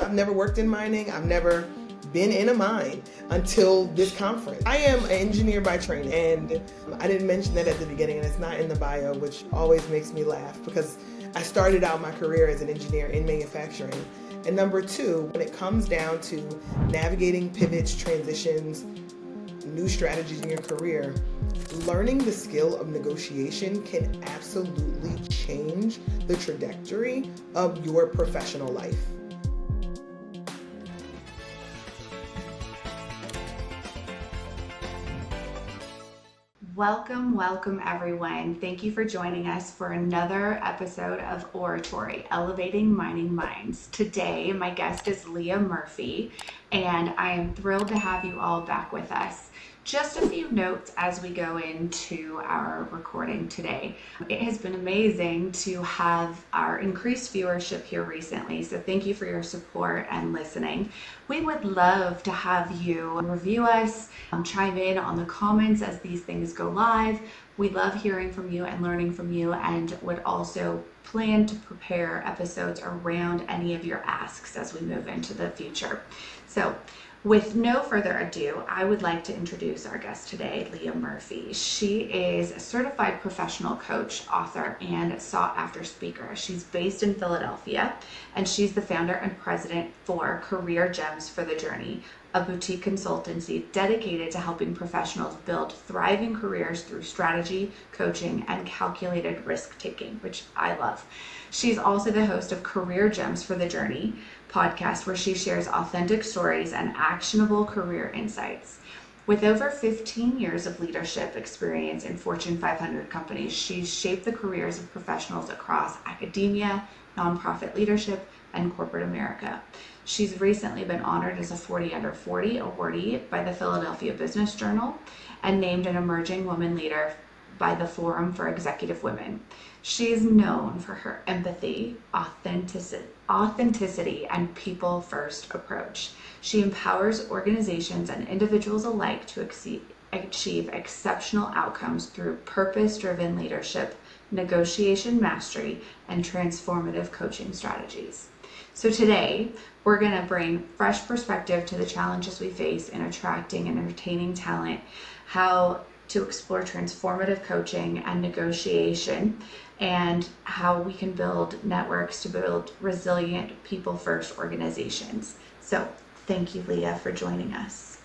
I've never worked in mining. I've never been in a mine until this conference. I am an engineer by training, and I didn't mention that at the beginning, and it's not in the bio, which always makes me laugh because I started out my career as an engineer in manufacturing. And number two, when it comes down to navigating pivots, transitions, new strategies in your career, learning the skill of negotiation can absolutely change the trajectory of your professional life. Welcome everyone. Thank you for joining us for another episode of Oratory, Elevating Mining Minds. Today, my guest is Leah Murphy, and I am thrilled to have you all back with us. Just a few notes as we go into our recording today. It has been amazing to have our increased viewership here recently, so thank you for your support and listening. We would love to have you review us, chime in on the comments as these things go live. We love hearing from you and learning from you, and would also plan to prepare episodes around any of your asks as we move into the future. So with no further ado, I would like to introduce our guest today, Leah Murphy. She is a certified professional coach, author, and sought-after speaker. She's based in Philadelphia, and she's the founder and president for Career Gems for the Journey, a boutique consultancy dedicated to helping professionals build thriving careers through strategy, coaching, and calculated risk-taking, which I love. She's also the host of Career Gems for the Journey podcast, where she shares authentic stories and actionable career insights. With over 15 years of leadership experience in Fortune 500 companies, she's shaped the careers of professionals across academia, nonprofit leadership, and corporate America. She's recently been honored as a 40 Under 40 awardee by the Philadelphia Business Journal and named an emerging woman leader by the Forum for Executive Women. She is known for her empathy, authenticity, and people-first approach. She empowers organizations and individuals alike to achieve exceptional outcomes through purpose-driven leadership, negotiation mastery, and transformative coaching strategies. So today, we're going to bring fresh perspective to the challenges we face in attracting and retaining talent, how to explore transformative coaching and negotiation, and how we can build networks to build resilient people-first organizations. So thank you, Leah, for joining us.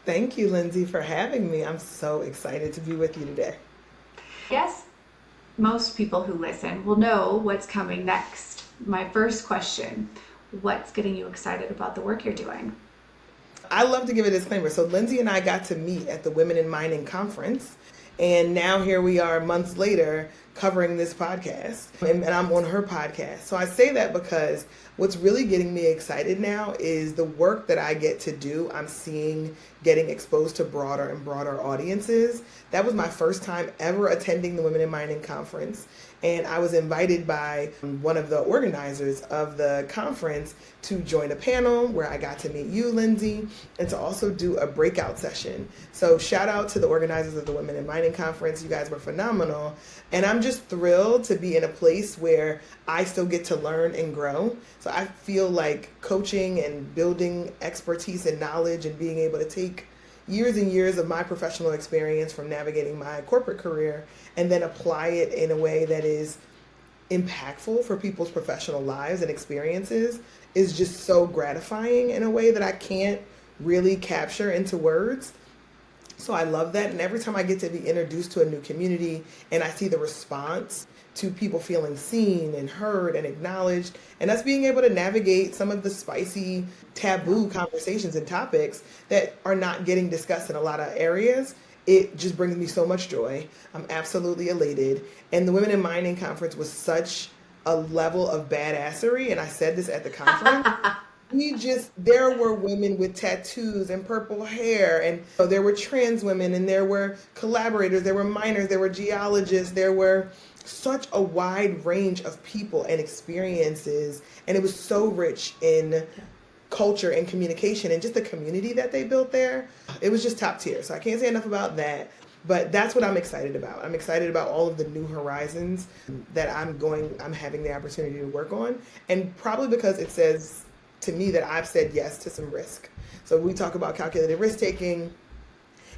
Thank you, Lindsey, for having me. I'm so excited to be with you today. Yes, most people who listen will know what's coming next. My first question, what's getting you excited about the work you're doing? I love to give a disclaimer. So Lindsey and I got to meet at the Women in Mining conference, and now here we are months later covering this podcast, and I'm on her podcast. So I say that because what's really getting me excited now is the work that I get to do. I'm seeing getting exposed to broader and broader audiences. That was my first time ever attending the Women in Mining conference, and I was invited by one of the organizers of the conference to join a panel where I got to meet you, Lindsey, and to also do a breakout session. So shout out to the organizers of the Women in Mining conference. You guys were phenomenal. And I'm just thrilled to be in a place where I still get to learn and grow. So I feel like coaching and building expertise and knowledge and being able to take years and years of my professional experience from navigating my corporate career and then apply it in a way that is impactful for people's professional lives and experiences is just so gratifying in a way that I can't really capture into words. So I love that. And every time I get to be introduced to a new community and I see the response to people feeling seen and heard and acknowledged, and us being able to navigate some of the spicy taboo conversations and topics that are not getting discussed in a lot of areas, it just brings me so much joy. I'm absolutely elated. And the Women in Mining conference was such a level of badassery, and I said this at the conference. There were women with tattoos and purple hair, and there were trans women, and there were collaborators, there were miners, there were geologists, there were such a wide range of people and experiences, and it was so rich in culture and communication and just the community that they built there. It was just top tier. So I can't say enough about that, but that's what I'm excited about. I'm excited about all of the new horizons that I'm having the opportunity to work on, and probably because it says to me that I've said yes to some risk. So we talk about calculated risk taking.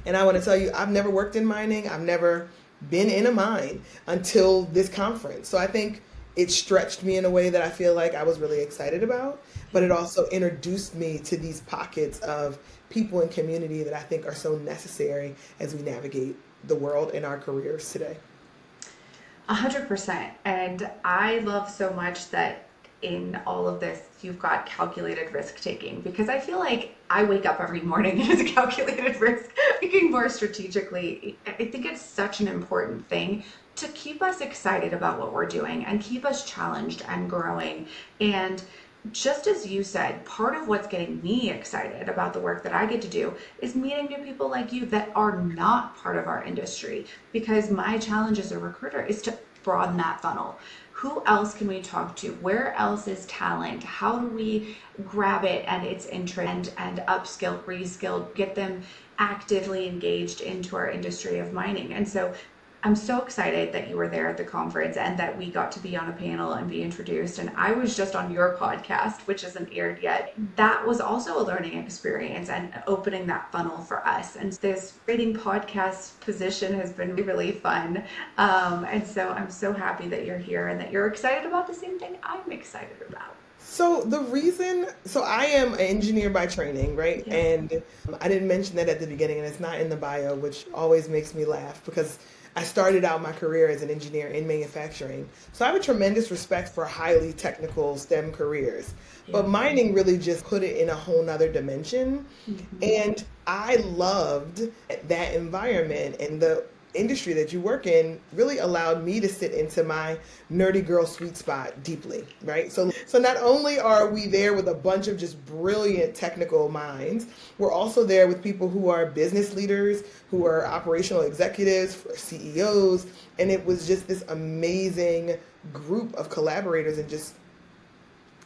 And I want to tell you, I've never worked in mining. I've never been in a mine until this conference. So I think it stretched me in a way that I feel like I was really excited about, but it also introduced me to these pockets of people and community that I think are so necessary as we navigate the world and our careers today. 100%. And I love so much that in all of this, you've got calculated risk taking, because I feel like I wake up every morning as a calculated risk, thinking more strategically. I think it's such an important thing to keep us excited about what we're doing and keep us challenged and growing. And just as you said, part of what's getting me excited about the work that I get to do is meeting new people like you that are not part of our industry, because my challenge as a recruiter is to broaden that funnel. Who else can we talk to? Where else is talent? How do we grab it and its interest and upskill, reskill, get them actively engaged into our industry of mining? And so I'm so excited that you were there at the conference and that we got to be on a panel and be introduced. And I was just on your podcast, which isn't aired yet. That was also a learning experience and opening that funnel for us. And this rating podcast position has been really fun. And so I'm so happy that you're here and that you're excited about the same thing I'm excited about. So I am an engineer by training, right? Yeah. And I didn't mention that at the beginning, and it's not in the bio, which always makes me laugh because I started out my career as an engineer in manufacturing. So I have a tremendous respect for highly technical STEM careers. Yeah. But mining really just put it in a whole nother dimension. Mm-hmm. And I loved that environment, and the industry that you work in really allowed me to sit into my nerdy girl sweet spot deeply, right? So not only are we there with a bunch of just brilliant technical minds, we're also there with people who are business leaders, who are operational executives, CEOs, and it was just this amazing group of collaborators and just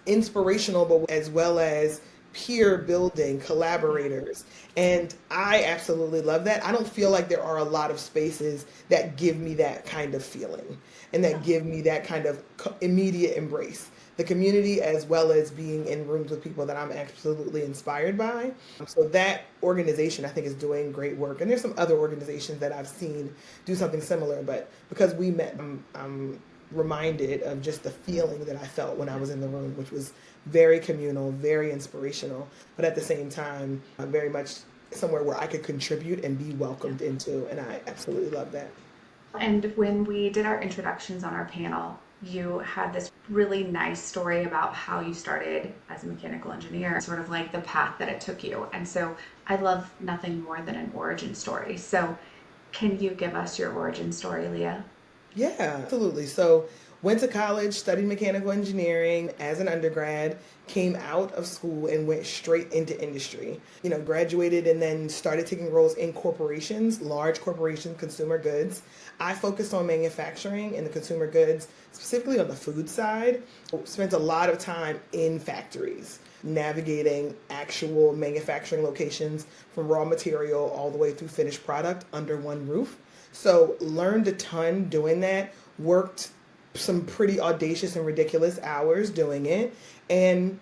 inspirational, but as well as peer building collaborators. And I absolutely love that. I don't feel like there are a lot of spaces that give me that kind of feeling and that give me that kind of immediate embrace. The community, as well as being in rooms with people that I'm absolutely inspired by. So that organization, I think, is doing great work. And there's some other organizations that I've seen do something similar, but because we met, I'm reminded of just the feeling that I felt when I was in the room, which was very communal, very inspirational, but at the same time, very much somewhere where I could contribute and be welcomed into, and I absolutely love that. And when we did our introductions on our panel, you had this really nice story about how you started as a mechanical engineer, sort of like the path that it took you. And so I love nothing more than an origin story. So can you give us your origin story, Leah? Yeah, absolutely. So went to college, studied mechanical engineering as an undergrad, came out of school and went straight into industry. Graduated and then started taking roles in corporations, large corporations, consumer goods. I focused on manufacturing and the consumer goods, specifically on the food side. Spent a lot of time in factories, navigating actual manufacturing locations from raw material all the way through finished product under one roof. So learned a ton doing that, worked some pretty audacious and ridiculous hours doing it, and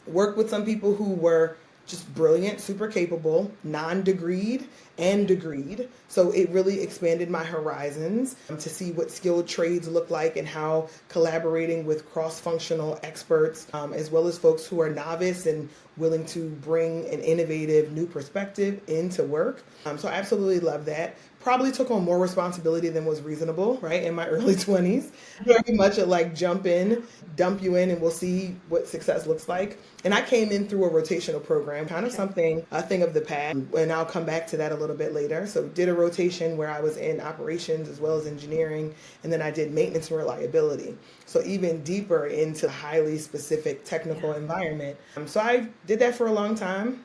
worked with some people who were just brilliant, super capable, non-degreed and degreed. So it really expanded my horizons to see what skilled trades look like and how collaborating with cross-functional experts, as well as folks who are novice and willing to bring an innovative new perspective into work. So I absolutely love that. Probably took on more responsibility than was reasonable, right, in my early 20s. Very much a jump in, dump you in, and we'll see what success looks like. And I came in through a rotational program, kind of a thing of the past, and I'll come back to that a little bit later. So did a rotation where I was in operations as well as engineering, and then I did maintenance and reliability. So even deeper into highly specific technical environment. So I did that for a long time.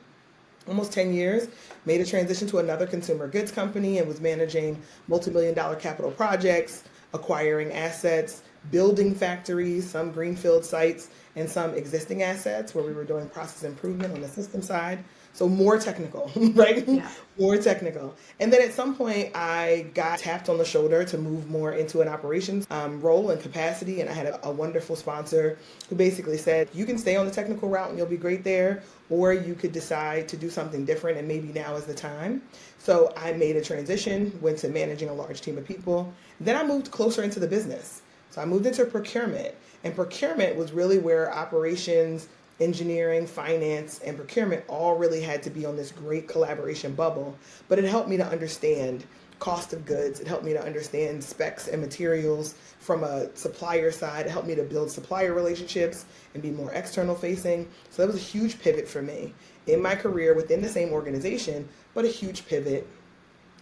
Almost 10 years, made a transition to another consumer goods company and was managing multi-million-dollar capital projects, acquiring assets, building factories, some greenfield sites, and some existing assets where we were doing process improvement on the system side. So more technical, right? Yeah. More technical. And then at some point, I got tapped on the shoulder to move more into an operations role and capacity. And I had a wonderful sponsor who basically said, you can stay on the technical route and you'll be great there, or you could decide to do something different and maybe now is the time. So I made a transition, went to managing a large team of people. Then I moved closer into the business. So I moved into procurement. And procurement was really where operations, engineering, finance, and procurement all really had to be on this great collaboration bubble. But it helped me to understand cost of goods. It helped me to understand specs and materials from a supplier side. It helped me to build supplier relationships and be more external facing. So that was a huge pivot for me in my career within the same organization, but a huge pivot.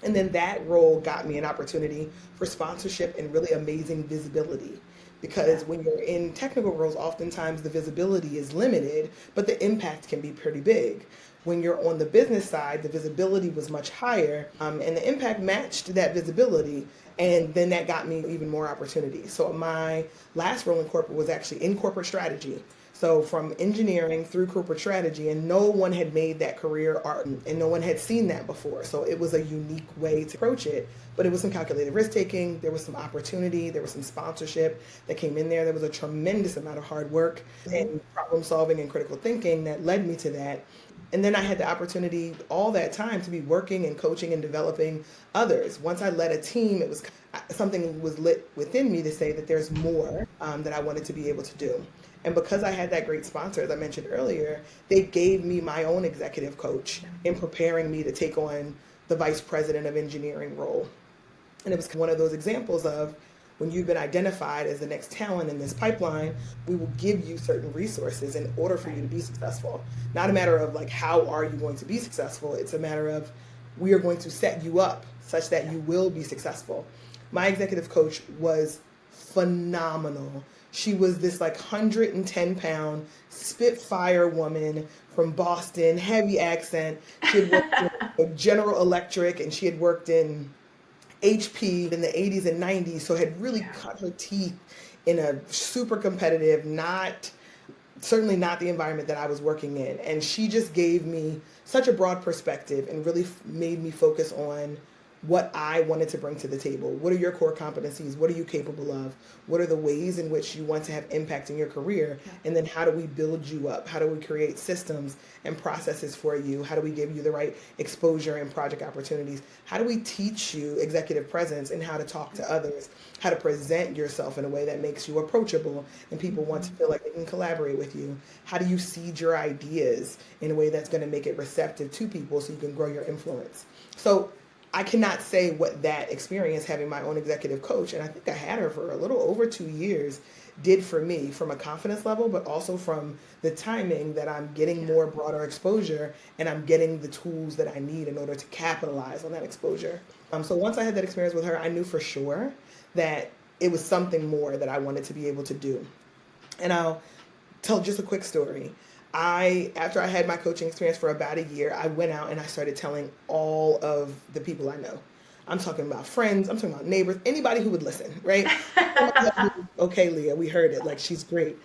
And then that role got me an opportunity for sponsorship and really amazing visibility. Because when you're in technical roles, oftentimes the visibility is limited, but the impact can be pretty big. When you're on the business side, the visibility was much higher, and the impact matched that visibility. And then that got me even more opportunities. So my last role in corporate was actually in corporate strategy. So from engineering through corporate strategy, and no one had made that career art, and no one had seen that before. So it was a unique way to approach it, but it was some calculated risk taking. There was some opportunity. There was some sponsorship that came in there. There was a tremendous amount of hard work and problem solving and critical thinking that led me to that. And then I had the opportunity all that time to be working and coaching and developing others. Once I led a team, it was something was lit within me to say that there's more that I wanted to be able to do. And because I had that great sponsor, as I mentioned earlier, they gave me my own executive coach in preparing me to take on the vice president of engineering role. And it was one of those examples of when you've been identified as the next talent in this pipeline, we will give you certain resources in order for you to be successful. Not a matter of like, how are you going to be successful? It's a matter of, we are going to set you up such that you will be successful. My executive coach was phenomenal. She was this like 110-pound Spitfire woman from Boston, heavy accent. She had worked in General Electric and she had worked in HP in the 80s and 90s, so had really cut her teeth in a super competitive, certainly not the environment that I was working in. And she just gave me such a broad perspective and really made me focus on what I wanted to bring to the table. What are your core competencies? What are you capable of? What are the ways in which you want to have impact in your career? And then how do we build you up? How do we create systems and processes for you? How do we give you the right exposure and project opportunities? How do we teach you executive presence and how to talk to others? How to present yourself in a way that makes you approachable and people want to feel like they can collaborate with you? How do you seed your ideas in a way that's going to make it receptive to people so you can grow your influence? So I cannot say what that experience, having my own executive coach, and I think I had her for a little over 2 years, did for me from a confidence level, but also from the timing that I'm getting more broader exposure and I'm getting the tools that I need in order to capitalize on that exposure. So once I had that experience with her, I knew for sure that it was something more that I wanted to be able to do. And I'll tell just a quick story. After I had my coaching experience for about a year, I went out and I started telling all of the people I know. I'm talking about friends, I'm talking about neighbors, anybody who would listen, right? Okay, Leah, we heard it, like she's great.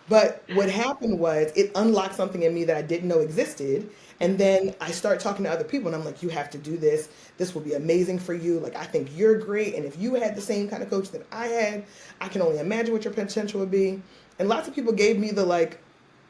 But what happened was it unlocked something in me that I didn't know existed. And then I started talking to other people and I'm like, you have to do this. This will be amazing for you. Like, I think you're great. And if you had the same kind of coach that I had, I can only imagine what your potential would be. And lots of people gave me the like,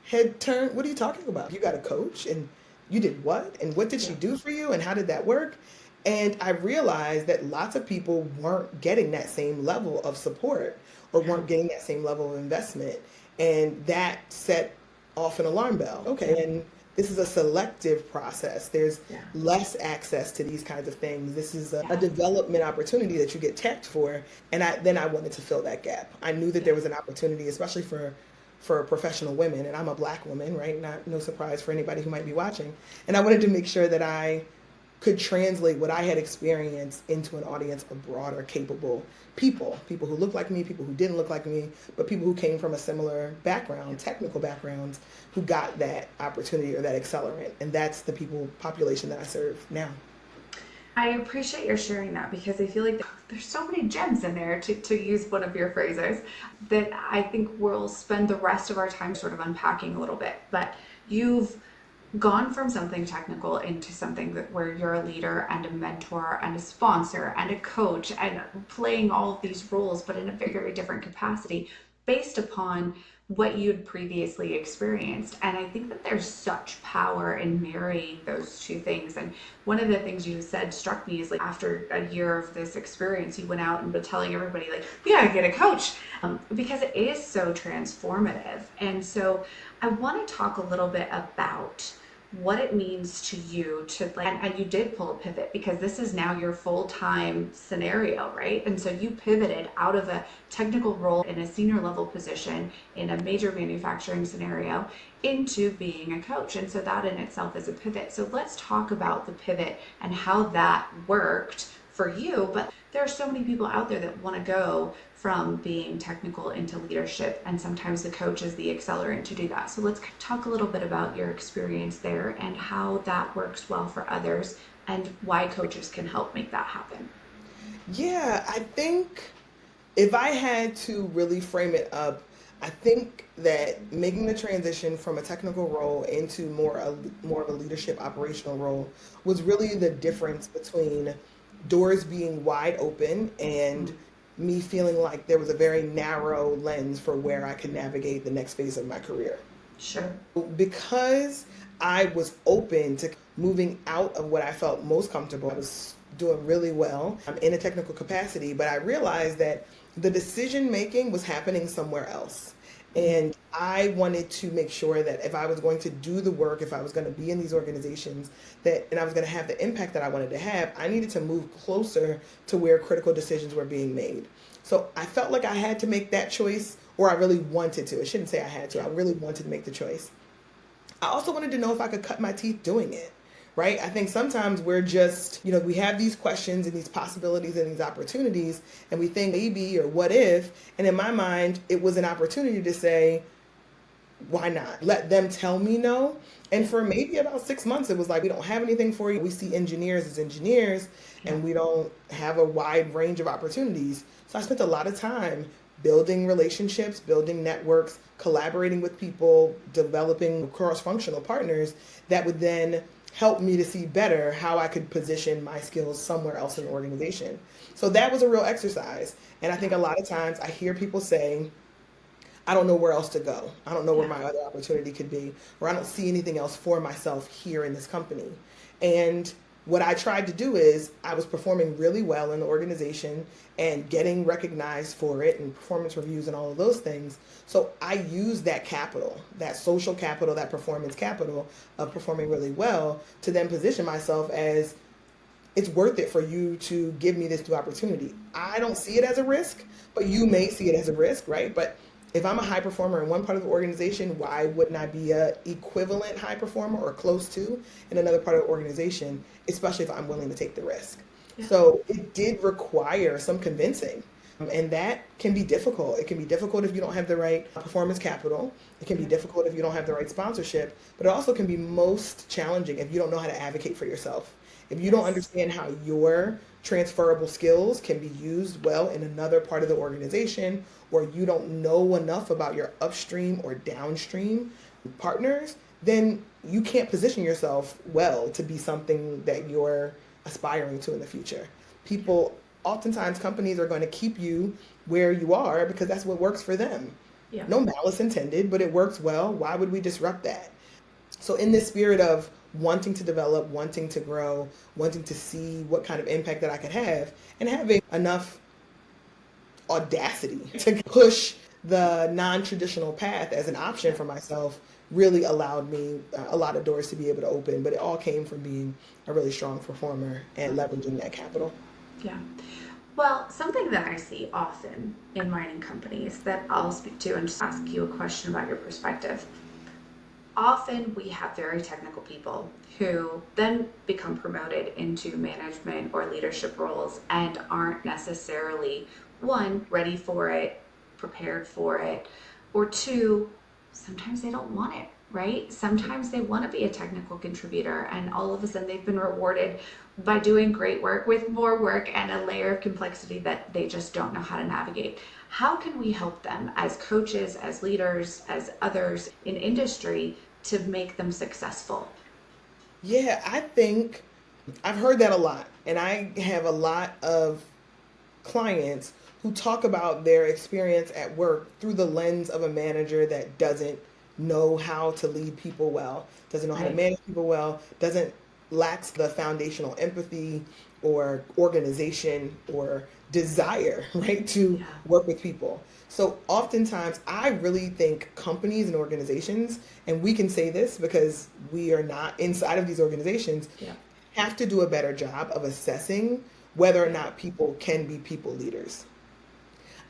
head turn, what are you talking about? You got a coach and you did what? And what did she do for you? And how did that work? And I realized that lots of people weren't getting that same level of support or weren't getting that same level of investment. And that set off an alarm bell. Okay, and this is a selective process. There's less access to these kinds of things. This is a development opportunity that you get tapped for. And then I wanted to fill that gap. I knew that there was an opportunity, especially for professional women, and I'm a Black woman, right? No surprise for anybody who might be watching. And I wanted to make sure that I could translate what I had experienced into an audience of broader, capable people who looked like me, people who didn't look like me, but people who came from a similar background, technical backgrounds, who got that opportunity or that accelerant. And that's the population that I serve now. I appreciate your sharing that because I feel like there's so many gems in there, to use one of your phrases, that I think we'll spend the rest of our time sort of unpacking a little bit. But you've gone from something technical into something that where you're a leader and a mentor and a sponsor and a coach and playing all of these roles, but in a very different capacity based upon what you'd previously experienced. And I think that there's such power in marrying those two things. And one of the things you said struck me is, like, after a year of this experience, you went out and were telling everybody, like, we gotta get a coach, because it is so transformative. And so I want to talk a little bit about what it means to you to, like, and you did pull a pivot because this is now your full-time scenario, right? And so you pivoted out of a technical role in a senior level position in a major manufacturing scenario into being a coach. And so that in itself is a pivot. So let's talk about the pivot and how that worked for you. But there are so many people out there that want to go from being technical into leadership, and sometimes the coach is the accelerant to do that. So let's talk a little bit about your experience there and how that works well for others and why coaches can help make that happen. Yeah, I think if I had to really frame it up, I think that making the transition from a technical role into more of a leadership operational role was really the difference between doors being wide open and me feeling like there was a very narrow lens for where I could navigate the next phase of my career. Sure. Because I was open to moving out of what I felt most comfortable. I was doing really well in a technical capacity, but I realized that the decision making was happening somewhere else. And I wanted to make sure that if I was going to do the work, if I was going to be in these organizations, and I was going to have the impact that I wanted to have, I needed to move closer to where critical decisions were being made. So I felt like I had to make that choice, or I really wanted to. I shouldn't say I had to. I really wanted to make the choice. I also wanted to know if I could cut my teeth doing it, right? I think sometimes we're just, we have these questions and these possibilities and these opportunities, and we think maybe or what if. And in my mind, it was an opportunity to say, why not? Let them tell me no. And for maybe about 6 months, it was like, we don't have anything for you. We see engineers as engineers, and we don't have a wide range of opportunities. So I spent a lot of time building relationships, building networks, collaborating with people, developing cross-functional partners that would then help me to see better how I could position my skills somewhere else in the organization. So that was a real exercise. And I think a lot of times I hear people say, I don't know where else to go. I don't know where my other opportunity could be, or I don't see anything else for myself here in this company. And what I tried to do is I was performing really well in the organization and getting recognized for it and performance reviews and all of those things. So I used that capital, that social capital, that performance capital of performing really well to then position myself as, it's worth it for you to give me this new opportunity. I don't see it as a risk, but you may see it as a risk, right? But if I'm a high performer in one part of the organization, why wouldn't I be a equivalent high performer or close to in another part of the organization, especially if I'm willing to take the risk? Yeah. So it did require some convincing. And that can be difficult. It can be difficult if you don't have the right performance capital. It can be difficult if you don't have the right sponsorship. But it also can be most challenging if you don't know how to advocate for yourself. If you don't understand how your transferable skills can be used well in another part of the organization, or you don't know enough about your upstream or downstream partners, then you can't position yourself well to be something that you're aspiring to in the future. Oftentimes companies are going to keep you where you are because that's what works for them. Yeah. No malice intended, but it works well. Why would we disrupt that? So in this spirit of wanting to develop, wanting to grow, wanting to see what kind of impact that I could have, and having enough audacity to push the non-traditional path as an option for myself really allowed me a lot of doors to be able to open. But it all came from being a really strong performer and leveraging that capital. Yeah. Well, something that I see often in mining companies that I'll speak to and just ask you a question about your perspective. Often we have very technical people who then become promoted into management or leadership roles and aren't necessarily, one, ready for it, prepared for it, or two, sometimes they don't want it. right? Sometimes they want to be a technical contributor, and all of a sudden they've been rewarded by doing great work with more work and a layer of complexity that they just don't know how to navigate. How can we help them as coaches, as leaders, as others in industry to make them successful? Yeah, I think I've heard that a lot. And I have a lot of clients who talk about their experience at work through the lens of a manager that doesn't know how to lead people well, doesn't know how to Right. manage people well, doesn't lacks the foundational empathy or organization or desire, right, to Yeah. work with people. So oftentimes I really think companies and organizations, and we can say this because we are not inside of these organizations, Yeah. have to do a better job of assessing whether or Yeah. not people can be people leaders.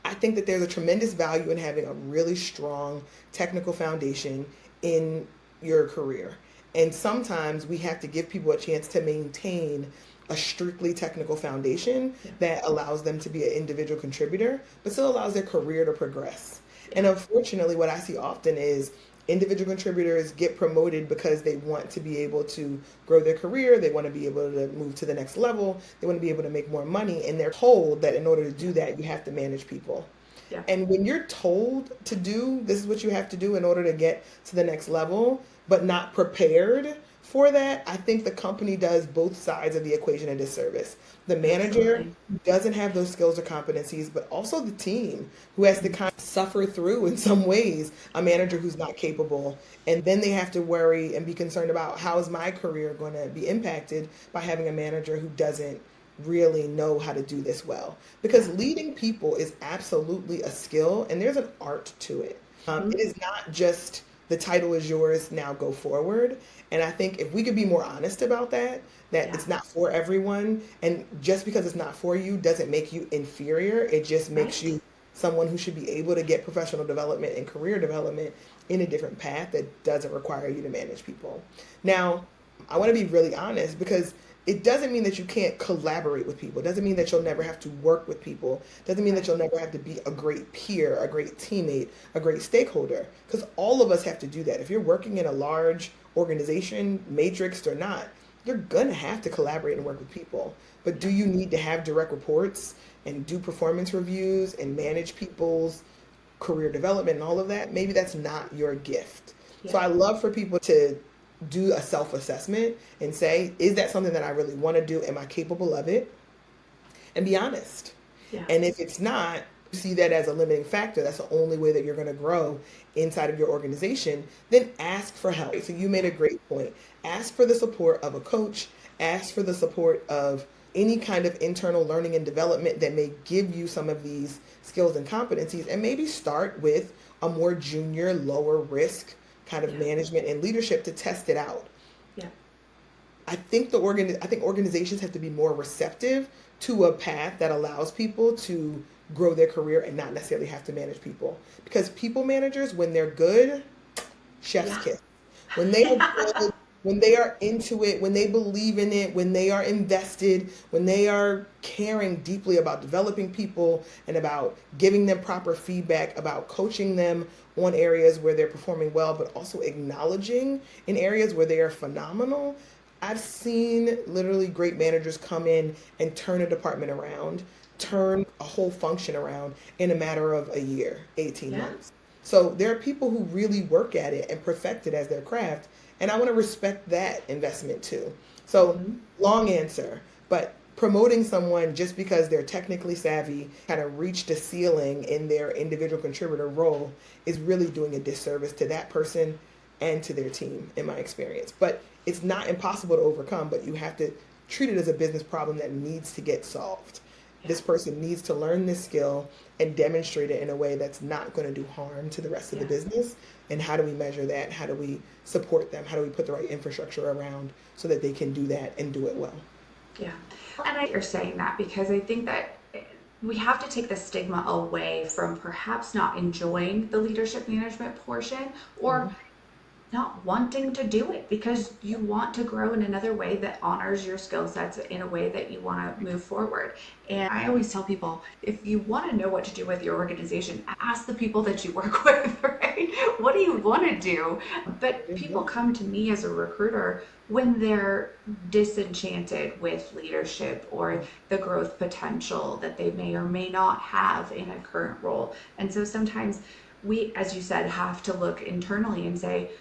I think that there's a tremendous value in having a really strong technical foundation in your career. And sometimes we have to give people a chance to maintain a strictly technical foundation Yeah. that allows them to be an individual contributor, but still allows their career to progress. And Yeah. unfortunately, what I see often is individual contributors get promoted because they want to be able to grow their career, they want to be able to move to the next level, they want to be able to make more money, and they're told that in order to do that, you have to manage people. Yeah. And when you're told to do, this is what you have to do in order to get to the next level, but not prepared for that, I think the company does both sides of the equation a disservice. The manager Absolutely. doesn't have those skills or competencies, but also the team who has to kind of suffer through, in some ways, a manager who's not capable. And then they have to worry and be concerned about, how is my career going to be impacted by having a manager who doesn't really know how to do this well, because Yeah. leading people is absolutely a skill and there's an art to it. It Mhm. is not just the title is yours, now go forward. And I think if we could be more honest about that, that Yeah. it's not for everyone, and just because it's not for you doesn't make you inferior, it just makes Right. you someone who should be able to get professional development and career development in a different path that doesn't require you to manage people. Now, I want to be really honest, because it doesn't mean that you can't collaborate with people. It doesn't mean that you'll never have to work with people. It doesn't mean that Right. you'll never have to be a great peer, a great teammate, a great stakeholder. Because all of us have to do that. If you're working in a large organization, matrixed or not, you're going to have to collaborate and work with people. But do Yeah. you need to have direct reports and do performance reviews and manage people's career development and all of that? Maybe that's not your gift. So Yeah. I love for people to do a self-assessment and say, is that something that I really want to do? Am I capable of it? And be honest. Yeah. And if it's not, see that as a limiting factor, that's the only way that you're going to grow inside of your organization, then ask for help. So you made a great point. Ask for the support of a coach, ask for the support of any kind of internal learning and development that may give you some of these skills and competencies, and maybe start with a more junior, lower risk kind of Yeah. management and leadership to test it out. Yeah. I think organizations have to be more receptive to a path that allows people to grow their career and not necessarily have to manage people. Because people managers, when they're good, chef's Yeah. kiss. When they are good, when they are into it, when they believe in it, when they are invested, when they are caring deeply about developing people and about giving them proper feedback, about coaching them on areas where they're performing well, but also acknowledging in areas where they are phenomenal. I've seen literally great managers come in and turn a department around, turn a whole function around in a matter of a year, 18 Yeah. months. So there are people who really work at it and perfect it as their craft. And I want to respect that investment too. So, Mhm. long answer, but promoting someone just because they're technically savvy, kind of reached a ceiling in their individual contributor role, is really doing a disservice to that person and to their team, in my experience. But it's not impossible to overcome, but you have to treat it as a business problem that needs to get solved. Yeah. This person needs to learn this skill and demonstrate it in a way that's not going to do harm to the rest of the Yeah. business. And how do we measure that? How do we support them? How do we put the right infrastructure around so that they can do that and do it well? Yeah. And you're saying that because I think that we have to take the stigma away from perhaps not enjoying the leadership management portion, or Mhm. not wanting to do it because you want to grow in another way that honors your skill sets in a way that you want to move forward. And I always tell people, if you want to know what to do with your organization, ask the people that you work with, right? right? What do you want to do? But people come to me as a recruiter when they're disenchanted with leadership or the growth potential that they may or may not have in a current role. And so sometimes we, as you said, have to look internally and say,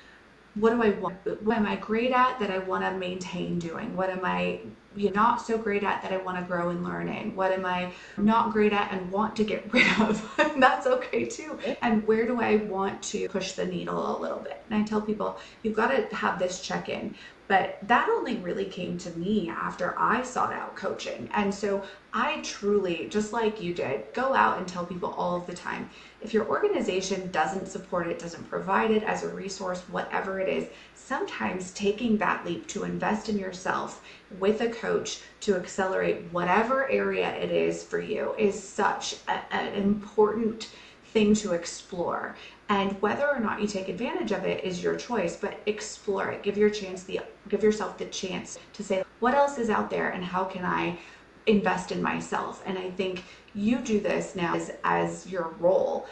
what do I want? What am I great at that I want to maintain doing? What am I not so great at that I want to grow and learn in? What am I not great at and want to get rid of? That's okay too. And where do I want to push the needle a little bit? And I tell people, you've got to have this check-in. But that only really came to me after I sought out coaching. And so I truly, just like you did, go out and tell people all of the time, if your organization doesn't support it, doesn't provide it as a resource, whatever it is, sometimes taking that leap to invest in yourself with a coach to accelerate whatever area it is for you is such an important thing to explore. And whether or not you take advantage of it is your choice, but explore it. Give yourself the chance to say, what else is out there and how can I invest in myself? And I think you do this now as your role.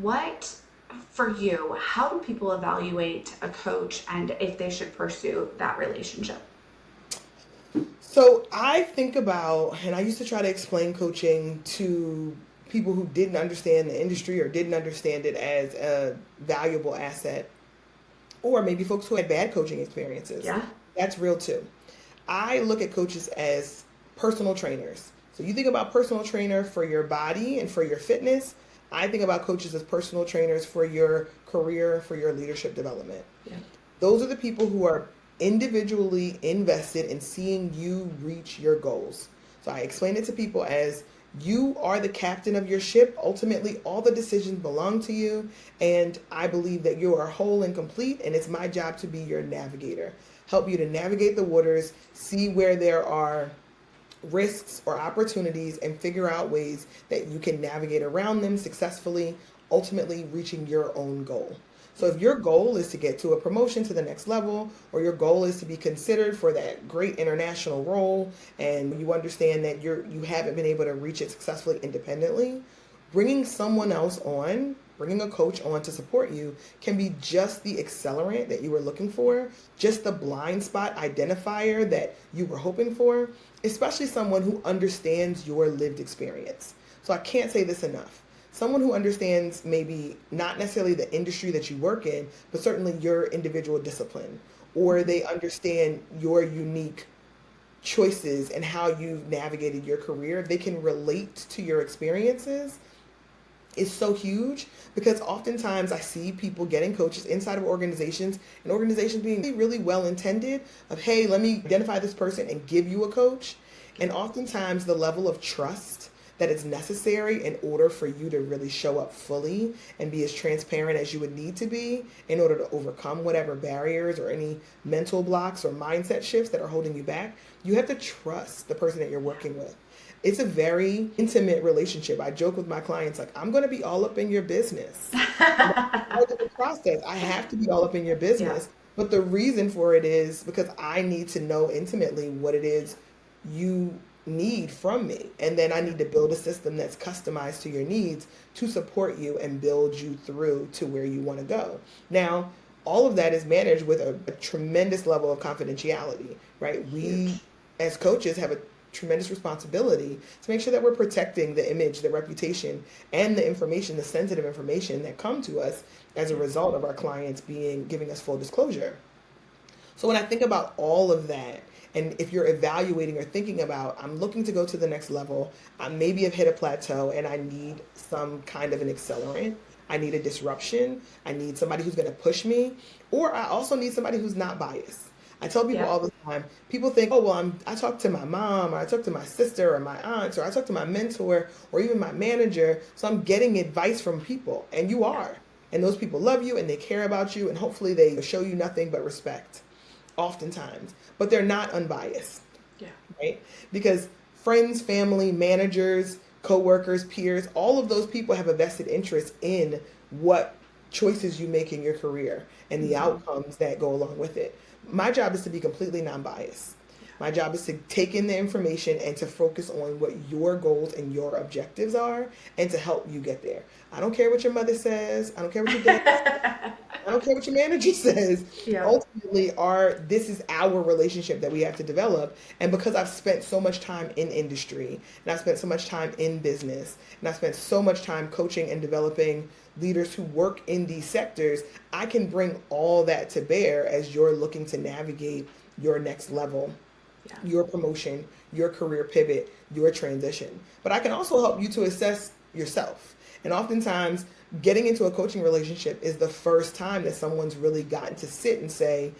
What for you, how do people evaluate a coach and if they should pursue that relationship? So I think about, and I used to try to explain coaching to people who didn't understand the industry or didn't understand it as a valuable asset, or maybe folks who had bad coaching experiences. Yeah. That's real too. I look at coaches as personal trainers. So you think about personal trainer for your body and for your fitness. I think about coaches as personal trainers for your career, for your leadership development. Yeah. Those are the people who are individually invested in seeing you reach your goals. So I explain it to people as you are the captain of your ship. Ultimately, all the decisions belong to you. And I believe that you are whole and complete. And it's my job to be your navigator. Help you to navigate the waters, see where there are risks or opportunities, and figure out ways that you can navigate around them successfully, ultimately reaching your own goal. So if your goal is to get to a promotion to the next level, or your goal is to be considered for that great international role, and you understand that you haven't been able to reach it successfully independently, bringing someone else on, bringing a coach on to support you can be just the accelerant that you were looking for, just the blind spot identifier that you were hoping for, especially someone who understands your lived experience. So I can't say this enough. Someone who understands maybe not necessarily the industry that you work in, but certainly your individual discipline, or they understand your unique choices and how you've navigated your career. They can relate to your experiences. Is so huge, because oftentimes I see people getting coaches inside of organizations, and organizations being really, really well intended of, hey, let me identify this person and give you a coach. And oftentimes the level of trust that is necessary in order for you to really show up fully and be as transparent as you would need to be in order to overcome whatever barriers or any mental blocks or mindset shifts that are holding you back, you have to trust the person that you're working with. It's a very intimate relationship. I joke with my clients, like, I'm going to be all up in your business. Part of the process, I have to be all up in your business. Yeah. But the reason for it is because I need to know intimately what it is you need from me. And then I need to build a system that's customized to your needs to support you and build you through to where you want to go. Now, all of that is managed with a tremendous level of confidentiality, right? We, as coaches, have a tremendous responsibility to make sure that we're protecting the image, the reputation, and the information, the sensitive information that come to us as a result of our clients giving us full disclosure. So when I think about all of that, and if you're evaluating or thinking about, I'm looking to go to the next level, I maybe have hit a plateau and I need some kind of an accelerant, I need a disruption, I need somebody who's going to push me, or I also need somebody who's not biased. I tell people all the time, people think, oh, well, I talk to my mom, or I talk to my sister or my aunt, or I talk to my mentor or even my manager, so I'm getting advice from people. And you are. And those people love you and they care about you, and hopefully they show you nothing but respect, oftentimes. But they're not unbiased, right? Because friends, family, managers, coworkers, peers, all of those people have a vested interest in what choices you make in your career and the outcomes that go along with it. My job is to be completely non-biased. My job is to take in the information and to focus on what your goals and your objectives are and to help you get there. I don't care what your mother says. I don't care what your dad says. I don't care what your manager says. Yeah. Ultimately, this is our relationship that we have to develop. And because I've spent so much time in industry, and I've spent so much time in business, and I've spent so much time coaching and developing leaders who work in these sectors, I can bring all that to bear as you're looking to navigate your next level, your promotion, your career pivot, your transition. But I can also help you to assess yourself. And oftentimes, getting into a coaching relationship is the first time that someone's really gotten to sit and say,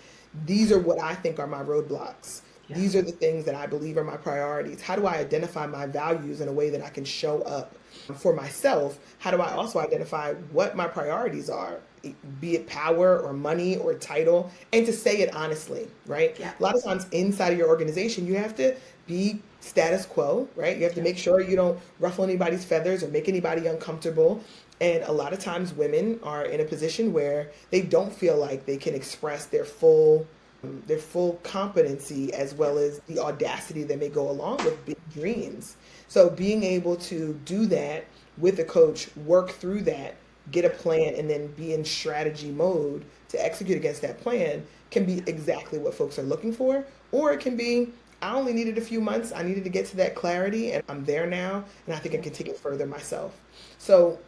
these are what I think are my roadblocks. Yeah. These are the things that I believe are my priorities. How do I identify my values in a way that I can show up for myself? How do I also identify what my priorities are, be it power or money or title, and to say it honestly, right? Yeah. A lot of times inside of your organization, you have to be status quo, right? You have to make sure you don't ruffle anybody's feathers or make anybody uncomfortable. And a lot of times women are in a position where they don't feel like they can express their full competency as well as the audacity that may go along with big dreams. So being able to do that with a coach, work through that, get a plan, and then be in strategy mode to execute against that plan can be exactly what folks are looking for. Or it can be, I only needed a few months. I needed to get to that clarity and I'm there now. And I think I can take it further myself. So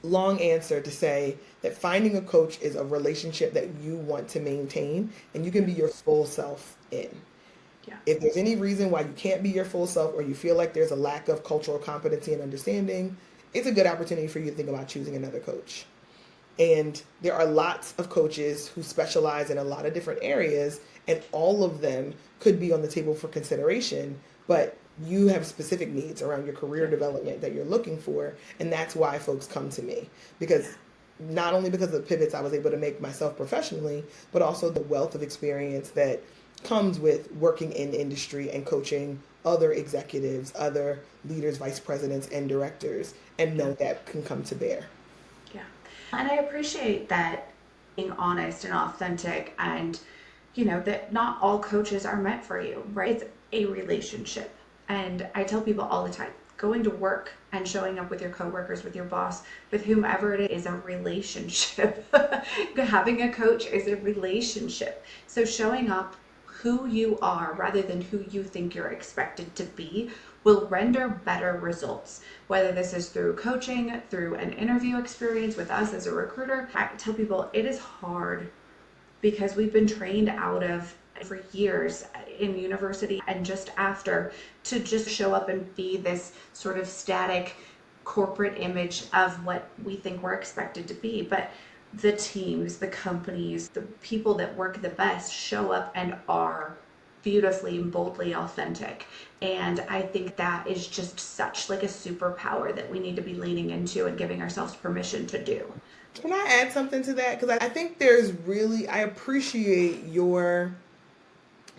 long answer to say that finding a coach is a relationship that you want to maintain and you can be your full self in. Yeah. If there's any reason why you can't be your full self or you feel like there's a lack of cultural competency and understanding, it's a good opportunity for you to think about choosing another coach. And there are lots of coaches who specialize in a lot of different areas, and all of them could be on the table for consideration, but you have specific needs around your career development that you're looking for, and that's why folks come to me. Because not only because of the pivots I was able to make myself professionally, but also the wealth of experience that comes with working in industry and coaching other executives, other leaders, vice presidents, and directors, and know that can come to bear. Yeah. And I appreciate that being honest and authentic, and that not all coaches are meant for you, right? It's a relationship. And I tell people all the time, going to work and showing up with your coworkers, with your boss, with whomever it is a relationship. Having a coach is a relationship. So showing up who you are rather than who you think you're expected to be will render better results. Whether this is through coaching, through an interview experience with us as a recruiter, I tell people it is hard because we've been trained out of for years in university and just after to just show up and be this sort of static corporate image of what we think we're expected to be. But the teams, the companies, the people that work the best show up and are beautifully and boldly authentic. And I think that is just such like a superpower that we need to be leaning into and giving ourselves permission to do. Can I add something to that? Because I think I appreciate your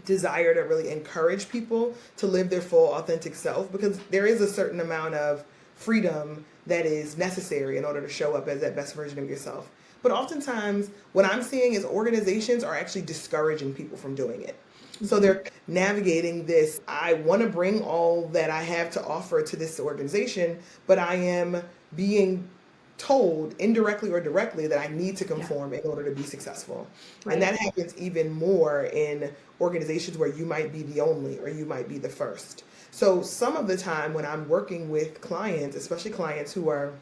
desire to really encourage people to live their full authentic self, because there is a certain amount of freedom that is necessary in order to show up as that best version of yourself. But oftentimes what I'm seeing is organizations are actually discouraging people from doing it. So they're navigating this, I want to bring all that I have to offer to this organization, but I am being told indirectly or directly that I need to conform in order to be successful. Right. And that happens even more in organizations where you might be the only or you might be the first. So some of the time when I'm working with clients, especially clients who are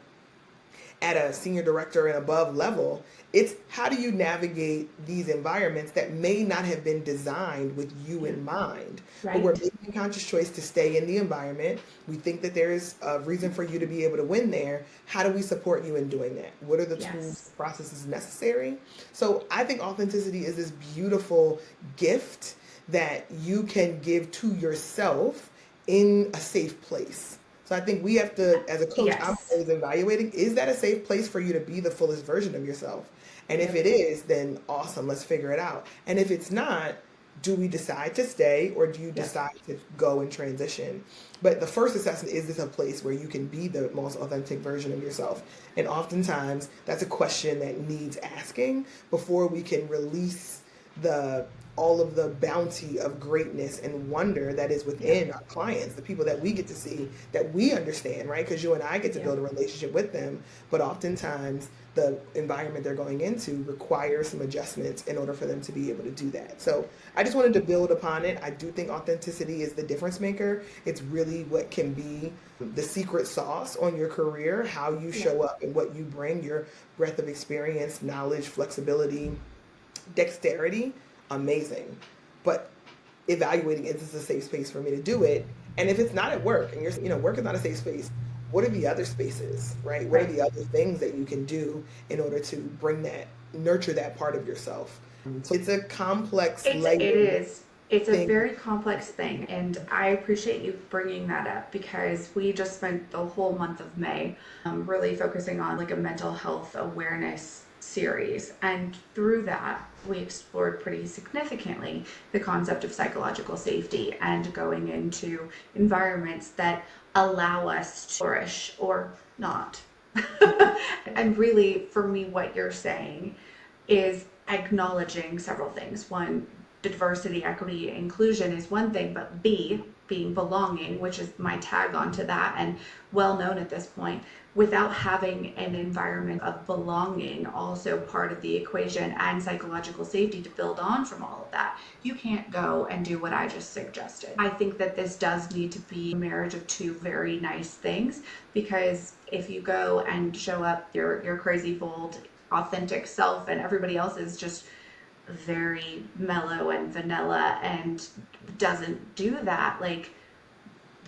at a senior director and above level, it's how do you navigate these environments that may not have been designed with you in mind. Right. But we're making a conscious choice to stay in the environment. We think that there's a reason for you to be able to win there. How do we support you in doing that? What are the tools, processes necessary? So I think authenticity is this beautiful gift that you can give to yourself in a safe place. So I think we have to, as a coach, I'm always evaluating, is that a safe place for you to be the fullest version of yourself? And if it is, then awesome, let's figure it out. And if it's not, do we decide to stay or do you decide to go and transition? But the first assessment, is this a place where you can be the most authentic version of yourself? And oftentimes that's a question that needs asking before we can release the all of the bounty of greatness and wonder that is within our clients, the people that we get to see, that we understand, right? Because you and I get to build a relationship with them, but oftentimes the environment they're going into requires some adjustments in order for them to be able to do that. So I just wanted to build upon it. I do think authenticity is the difference maker. It's really what can be the secret sauce on your career, how you show up and what you bring, your breadth of experience, knowledge, flexibility, dexterity, amazing. But evaluating, is this a safe space for me to do it? And if it's not at work and work is not a safe space, what are the other spaces, right? What are the other things that you can do in order to bring that, nurture that part of yourself? So it's a complex It is. It's a thing. very complex thing, and I appreciate you bringing that up because we just spent the whole month of May really focusing on like a mental health awareness series, and through that we explored pretty significantly the concept of psychological safety and going into environments that allow us to flourish or not. And really, for me, what you're saying is acknowledging several things. One, diversity, equity, inclusion is one thing, but B, being belonging, which is my tag onto that and well known at this point, without having an environment of belonging also part of the equation and psychological safety to build on from all of that, you can't go and do what I just suggested. I think that this does need to be a marriage of two very nice things, because if you go and show up your crazy, bold, authentic self and everybody else is just very mellow and vanilla and doesn't do that, like,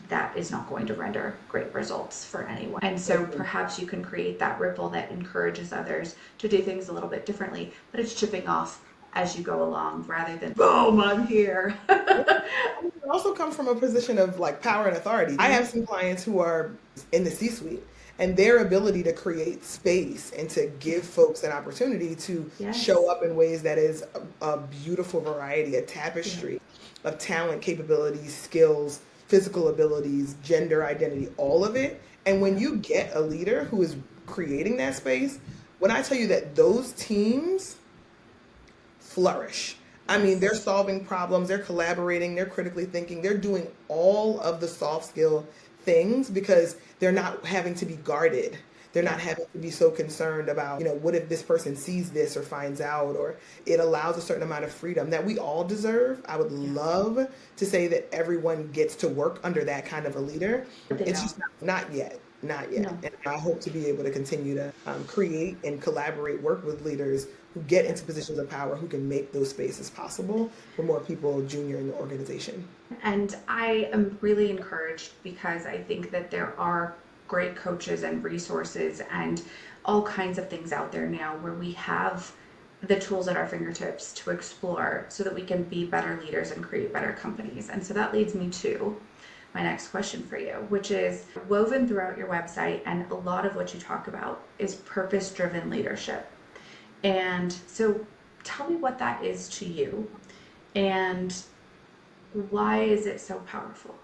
that is not going to render great results for anyone. And so perhaps you can create that ripple that encourages others to do things a little bit differently, but it's chipping off as you go along rather than boom, I'm here. It also comes from a position of like power and authority. I have some clients who are in the C-suite, and their ability to create space and to give folks an opportunity to show up in ways that is a beautiful variety, a tapestry of talent, capabilities, skills, physical abilities, gender identity, all of it. And when you get a leader who is creating that space, when I tell you that those teams flourish, I mean, they're solving problems, they're collaborating, they're critically thinking, they're doing all of the soft skill things because they're not having to be guarded. They're not having to be so concerned about, what if this person sees this or finds out, or it allows a certain amount of freedom that we all deserve. I would love to say that everyone gets to work under that kind of a leader. It's just not yet. Not yet. No. And I hope to be able to continue to create and collaborate, work with leaders who get into positions of power, who can make those spaces possible for more people junior in the organization. And I am really encouraged because I think that there are great coaches and resources and all kinds of things out there now where we have the tools at our fingertips to explore so that we can be better leaders and create better companies. And so that leads me to my next question for you, which is woven throughout your website, and a lot of what you talk about is purpose-driven leadership. And so tell me what that is to you and why is it so powerful?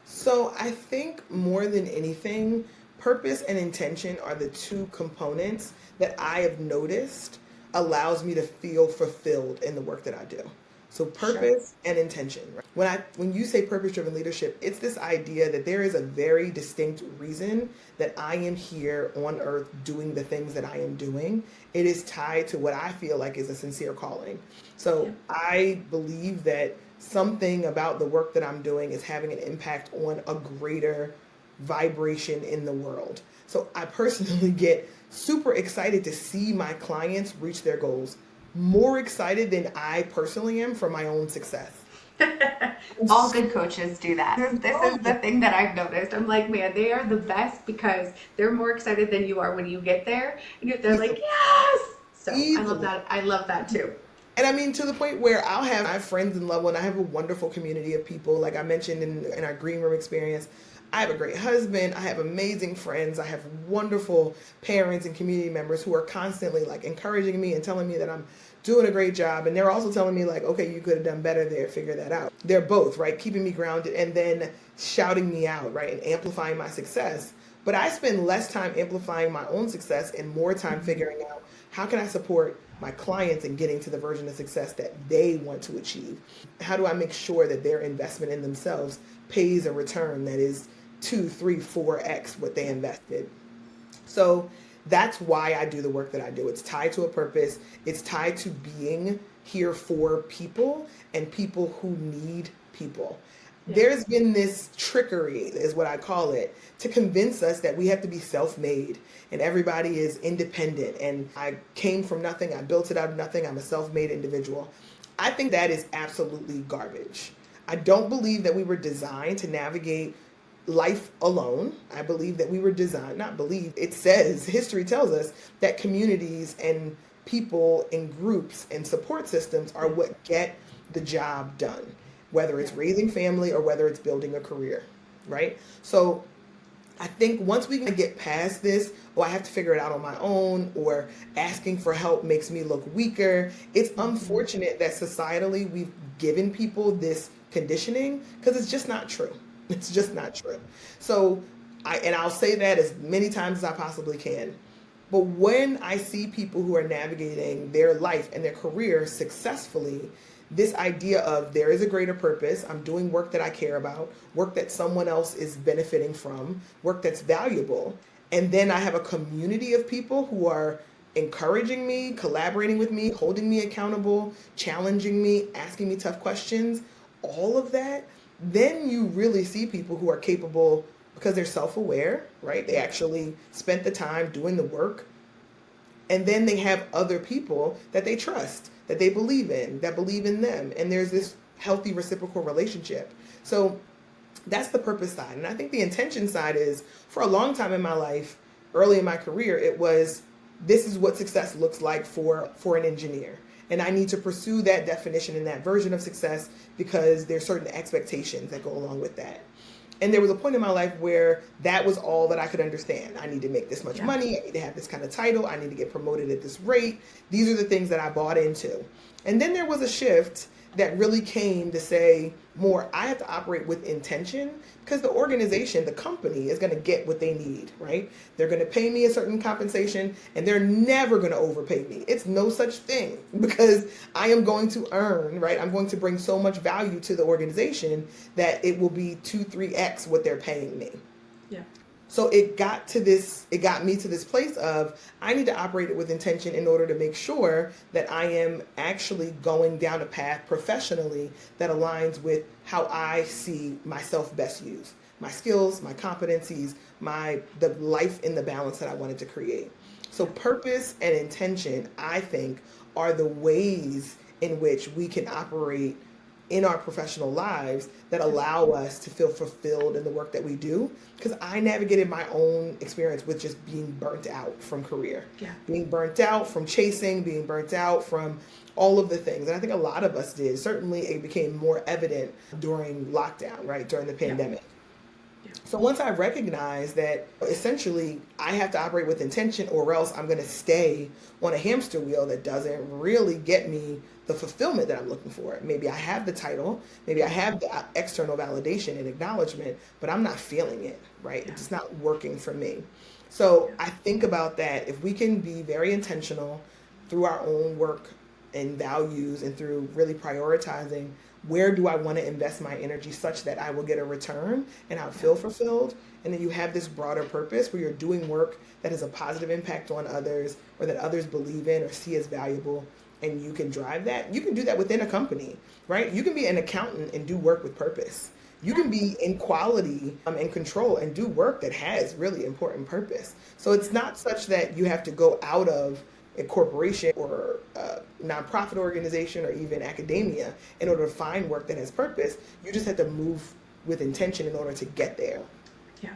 So I think more than anything, purpose and intention are the two components that I have noticed allows me to feel fulfilled in the work that I do. So purpose and intention. When you say purpose-driven leadership, it's this idea that there is a very distinct reason that I am here on earth doing the things that I am doing. It is tied to what I feel like is a sincere calling. So I believe that something about the work that I'm doing is having an impact on a greater vibration in the world. So I personally get super excited to see my clients reach their goals. More excited than I personally am for my own success. All good coaches do that. This is the thing that I've noticed. I'm like, man, they are the best because they're more excited than you are when you get there. And they're like, yes! So I love that. I love that too. And I mean, to the point where I have friends and loved ones. I have a wonderful community of people. Like I mentioned in our green room experience, I have a great husband. I have amazing friends. I have wonderful parents and community members who are constantly like encouraging me and telling me that I'm doing a great job. And they're also telling me like, okay, you could have done better there. Figure that out. They're both, right? Keeping me grounded and then shouting me out, right? And amplifying my success. But I spend less time amplifying my own success and more time figuring out how can I support my clients in getting to the version of success that they want to achieve? How do I make sure that their investment in themselves pays a return that is 2, 3, 4x what they invested? So that's why I do the work that I do. It's tied to a purpose. It's tied to being here for people and people who need people. Yeah. There's been this trickery, is what I call it, to convince us that we have to be self-made and everybody is independent. And I came from nothing. I built it out of nothing. I'm a self-made individual. I think that is absolutely garbage. I don't believe that we were designed to navigate life alone. I believe that we were designed, not believe, it says, history tells us that communities and people and groups and support systems are what get the job done, whether it's raising family or whether it's building a career, right? So I think once we can get past this, I have to figure it out on my own, or asking for help makes me look weaker. It's unfortunate that societally we've given people this conditioning, because it's just not true. It's just not true. So I'll say that as many times as I possibly can. But when I see people who are navigating their life and their career successfully, this idea of there is a greater purpose, I'm doing work that I care about, work that someone else is benefiting from, work that's valuable, and then I have a community of people who are encouraging me, collaborating with me, holding me accountable, challenging me, asking me tough questions, all of that, then you really see people who are capable because they're self-aware, right? They actually spent the time doing the work. And then they have other people that they trust, that they believe in, that believe in them. And there's this healthy reciprocal relationship. So that's the purpose side. And I think the intention side is, for a long time in my life, early in my career, it was, this is what success looks like for an engineer. And I need to pursue that definition and that version of success because there's certain expectations that go along with that. And there was a point in my life where that was all that I could understand. I need to make this much money. I need to have this kind of title. I need to get promoted at this rate. These are the things that I bought into. And then there was a shift that really came to say more, I have to operate with intention, because the organization, the company, is going to get what they need, right? They're going to pay me a certain compensation, and they're never going to overpay me. It's no such thing, because I am going to earn, right? I'm going to bring so much value to the organization that it will be 2, 3x what they're paying me. Yeah. So it got me to this place of, I need to operate it with intention in order to make sure that I am actually going down a path professionally that aligns with how I see myself best used. My skills, my competencies, the life in the balance that I wanted to create. So purpose and intention, I think, are the ways in which we can operate in our professional lives that allow us to feel fulfilled in the work that we do. Because I navigated my own experience with just being burnt out from career, being burnt out from chasing, being burnt out from all of the things. And I think a lot of us did. Certainly it became more evident during lockdown, right? During the pandemic. So once I recognized that essentially I have to operate with intention, or else I'm going to stay on a hamster wheel that doesn't really get me the fulfillment that I'm looking for. Maybe I have the title, maybe I have the external validation and acknowledgement, but I'm not feeling it, right? It's just not working for me. So I think about that. If we can be very intentional through our own work and values, and through really prioritizing, where do I want to invest my energy such that I will get a return and I'll feel fulfilled? And then you have this broader purpose where you're doing work that has a positive impact on others, or that others believe in or see as valuable, and you can drive that. You can do that within a company, right? You can be an accountant and do work with purpose. You can be in quality and control and do work that has really important purpose. So it's not such that you have to go out of a corporation or a nonprofit organization or even academia in order to find work that has purpose. You just have to move with intention in order to get there. Yeah.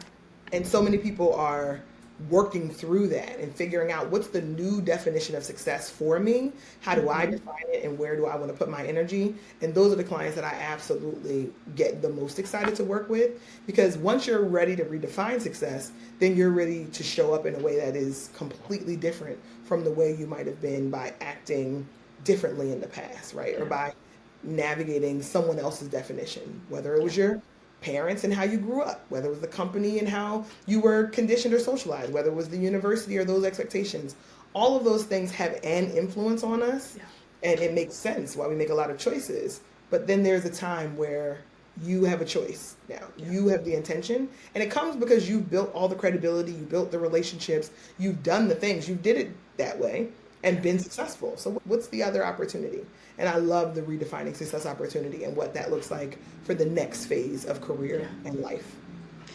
And so many people are working through that and figuring out, what's the new definition of success for me? How do I define it, and where do I want to put my energy? And those are the clients that I absolutely get the most excited to work with, because once you're ready to redefine success, then you're ready to show up in a way that is completely different from the way you might have been by acting differently in the past, right? Or by navigating someone else's definition, whether it was your parents and how you grew up, whether it was the company and how you were conditioned or socialized, whether it was the university or those expectations. all of those things have an influence on us, Yeah. and it makes sense why we make a lot of choices. But then there's a time where you have a choice now. Yeah. You have the intention, and it comes because you've built all the credibility, you built the relationships, you've done the things, you did it that way and been successful. So what's the other opportunity? And I love the redefining success opportunity and what that looks like for the next phase of career and life.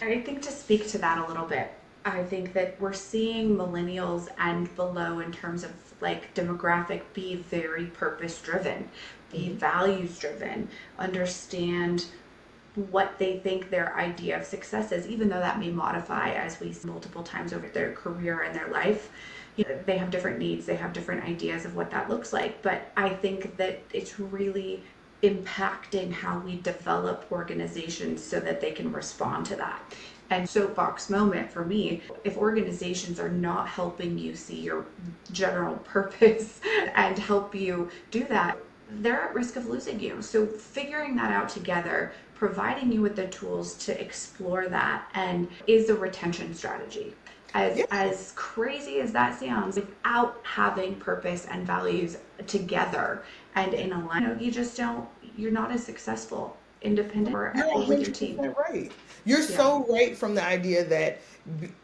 I think to speak to that a little bit, I think that we're seeing millennials and below in terms of like demographic be very purpose driven, be values driven, understand what they think their idea of success is, even though that may modify as we see multiple times over their career and their life. You know, they have different needs, they have different ideas of what that looks like. But I think that it's really impacting how we develop organizations so that they can respond to that. And soapbox moment for me, if organizations are not helping you see your general purpose and help you do that, they're at risk of losing you. So figuring that out together, providing you with the tools to explore that, and is a retention strategy. As crazy as that sounds, without having purpose and values together and in alignment, you're not as successful independent or You're with your team. 100% right. You're so right from the idea that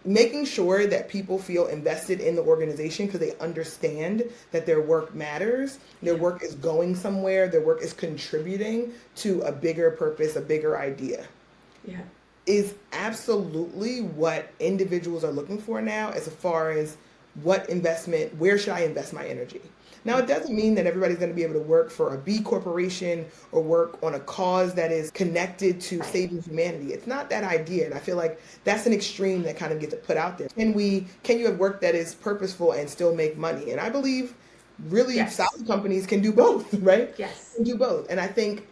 making sure that people feel invested in the organization because they understand that their work matters, their work is going somewhere, their work is contributing to a bigger purpose, a bigger idea. Yeah. Is absolutely what individuals are looking for now as far as what investment, where should I invest my energy? Now, it doesn't mean that everybody's going to be able to work for a B corporation or work on a cause that is connected to saving humanity. It's not that idea. And I feel like that's an extreme that kind of gets put out there. Can you have work that is purposeful and still make money? And I believe really solid companies can do both, right? Yes. Can do both. And I think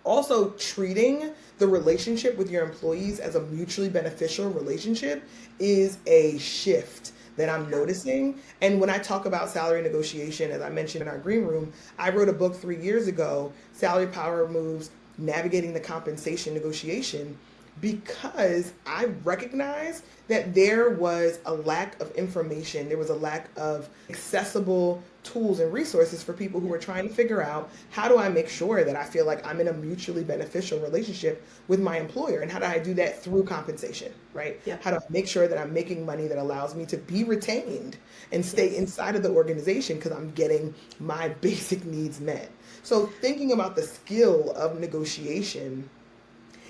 also treating the relationship with your employees as a mutually beneficial relationship is a shift that I'm noticing. And when I talk about salary negotiation, as I mentioned in our green room, I wrote a book 3 years ago, Salary Power Moves, Navigating the Compensation Negotiation, because I recognized that there was a lack of information, there was a lack of accessible tools and resources for people who were trying to figure out, how do I make sure that I feel like I'm in a mutually beneficial relationship with my employer? And how do I do that through compensation, right? Yeah. How do I make sure that I'm making money that allows me to be retained and stay inside of the organization because I'm getting my basic needs met? So thinking about the skill of negotiation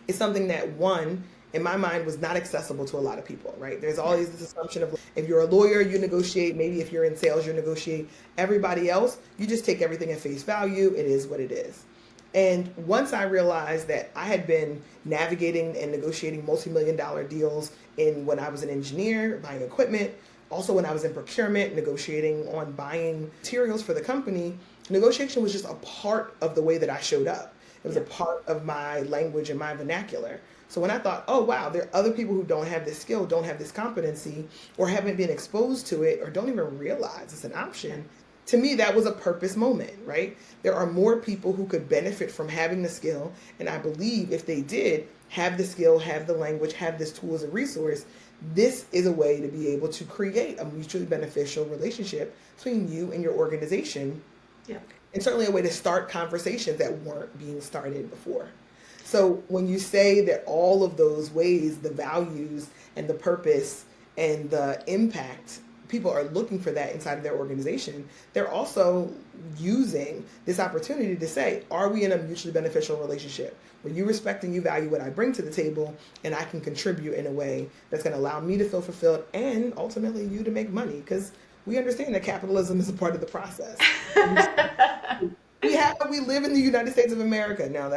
is something that, one, in my mind, was not accessible to a lot of people, right? There's always this assumption of, if you're a lawyer, you negotiate. Maybe if you're in sales, you negotiate. Everybody else, you just take everything at face value. It is what it is. And once I realized that I had been navigating and negotiating multi-million-dollar deals when I was an engineer, buying equipment, also when I was in procurement, negotiating on buying materials for the company, negotiation was just a part of the way that I showed up. It was a part of my language and my vernacular. So when I thought, oh, wow, there are other people who don't have this skill, don't have this competency, or haven't been exposed to it, or don't even realize it's an option, to me, that was a purpose moment, right? There are more people who could benefit from having the skill. And I believe if they did have the skill, have the language, have this tool as a resource, this is a way to be able to create a mutually beneficial relationship between you and your organization. Yeah. And certainly a way to start conversations that weren't being started before. So when you say that all of those ways, the values and the purpose and the impact, people are looking for that inside of their organization, they're also using this opportunity to say, are we in a mutually beneficial relationship where you respect and you value what I bring to the table, and I can contribute in a way that's going to allow me to feel fulfilled and ultimately you to make money? Because we understand that capitalism is a part of the process. We live in the United States of America. Now,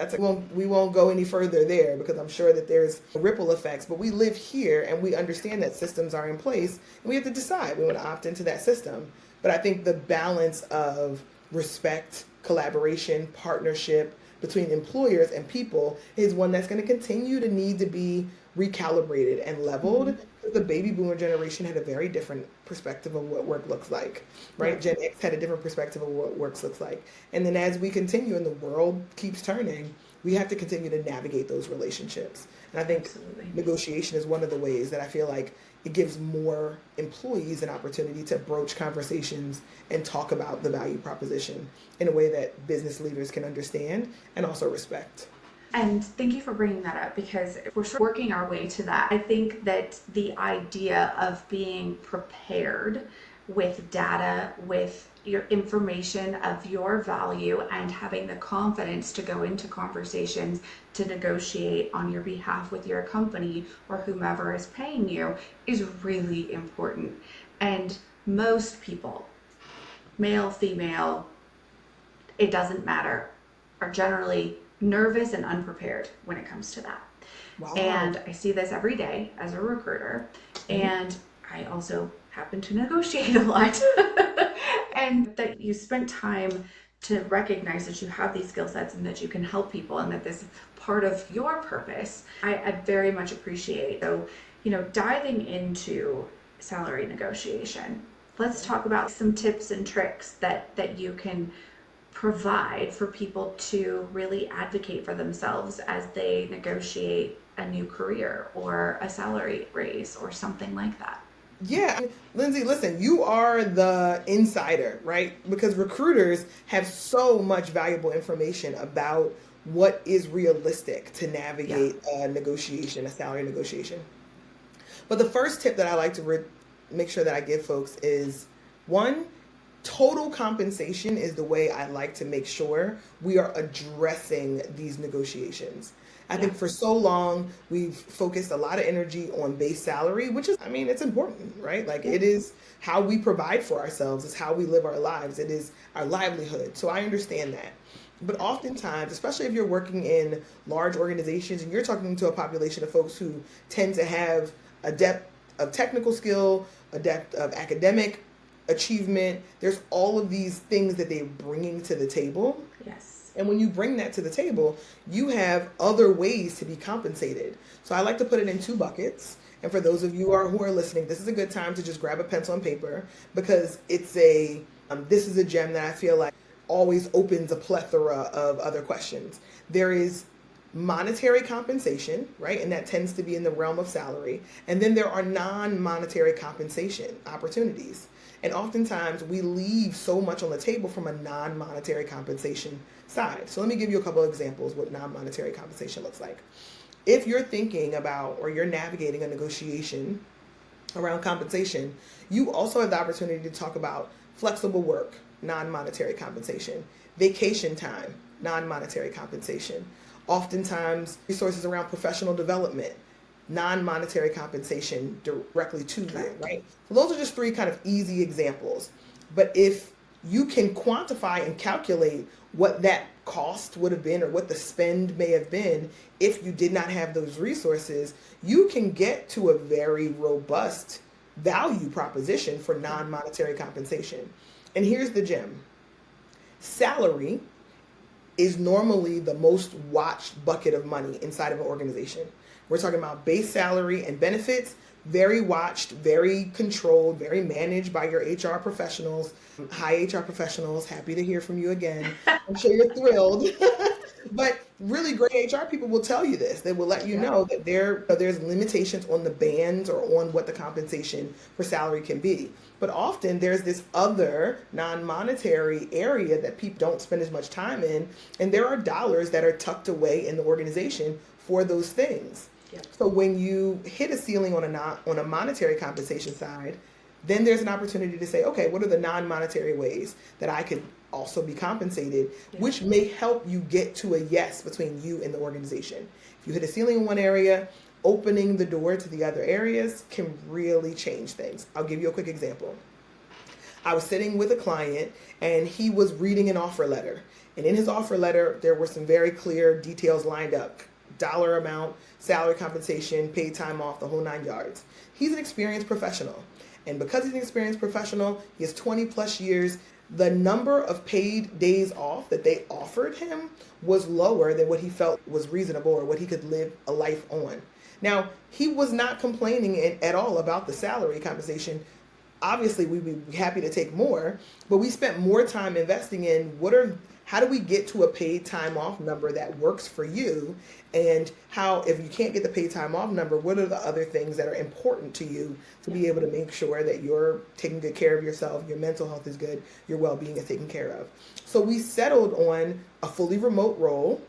we won't go any further there because I'm sure that there's ripple effects, but we live here and we understand that systems are in place and we have to decide we want to opt into that system. But I think the balance of respect, collaboration, partnership between employers and people is one that's going to continue to need to be recalibrated and leveled. The baby boomer generation had a very different perspective of what work looks like, right? Yeah. Gen X had a different perspective of what work looks like. And then as we continue and the world keeps turning, we have to continue to navigate those relationships. And I think Absolutely. negotiation is one of the ways that I feel like it gives more employees an opportunity to broach conversations and talk about the value proposition in a way that business leaders can understand and also respect. And thank you for bringing that up, because we're sort of working our way to that. I think that the idea of being prepared with data, with your information of your value, and having the confidence to go into conversations to negotiate on your behalf with your company or whomever is paying you is really important. And most people, male, female, it doesn't matter, are generally nervous and unprepared when it comes to that. Wow. And I see this every day as a recruiter. And I also happen to negotiate a lot. And that you spent time to recognize that you have these skill sets and that you can help people and that this is part of your purpose, I very much appreciate. So, diving into salary negotiation, let's talk about some tips and tricks that you can provide for people to really advocate for themselves as they negotiate a new career or a salary raise or something like that. Yeah, Lindsay, listen, you are the insider, right? Because recruiters have so much valuable information about what is realistic to navigate a negotiation, a salary negotiation. But the first tip that I like to make sure that I give folks is, one, total compensation is the way I like to make sure we are addressing these negotiations. I think for so long, we've focused a lot of energy on base salary, which is, it's important, right? Like it is how we provide for ourselves. It's how we live our lives. It is our livelihood. So I understand that. But oftentimes, especially if you're working in large organizations and you're talking to a population of folks who tend to have a depth of technical skill, a depth of academic achievement, there's all of these things that they're bringing to the table. Yes. And when you bring that to the table, you have other ways to be compensated. So I like to put it in two buckets. And for those of you who are listening, this is a good time to just grab a pencil and paper, because it's this is a gem that I feel like always opens a plethora of other questions. There is monetary compensation, right? And that tends to be in the realm of salary. And then there are non-monetary compensation opportunities. And oftentimes we leave so much on the table from a non-monetary compensation side. So let me give you a couple of examples what non-monetary compensation looks like. If you're thinking about or you're navigating a negotiation around compensation, you also have the opportunity to talk about flexible work, non-monetary compensation, vacation time, non-monetary compensation, oftentimes resources around professional development, non-monetary compensation directly to you, right? So those are just three kind of easy examples. But if you can quantify and calculate what that cost would have been or what the spend may have been if you did not have those resources, you can get to a very robust value proposition for non-monetary compensation. And here's the gem. Salary is normally the most watched bucket of money inside of an organization. We're talking about base salary and benefits, very watched, very controlled, very managed by your HR professionals. Hi, HR professionals, happy to hear from you again. I'm sure you're thrilled. But really great HR people will tell you this. They will let you know that there's limitations on the bands or on what the compensation for salary can be. But often there's this other non-monetary area that people don't spend as much time in, and there are dollars that are tucked away in the organization for those things. So when you hit a ceiling on a monetary compensation side, then there's an opportunity to say, okay, what are the non-monetary ways that I could also be compensated, which may help you get to a yes between you and the organization. If you hit a ceiling in one area, opening the door to the other areas can really change things. I'll give you a quick example. I was sitting with a client and he was reading an offer letter. And in his offer letter, there were some very clear details lined up. Dollar amount, salary compensation, paid time off, the whole 9 yards. He's an experienced professional. And because he's an experienced professional, he has 20 plus years the number of paid days off that they offered him was lower than what he felt was reasonable or what he could live a life on. Now, he was not complaining at all about the salary compensation. Obviously, we'd be happy to take more, but we spent more time investing in how do we get to a paid time off number that works for you, and how, if you can't get the paid time off number, what are the other things that are important to you to be able to make sure that you're taking good care of yourself, your mental health is good, your well-being is taken care of. So we settled on a fully remote role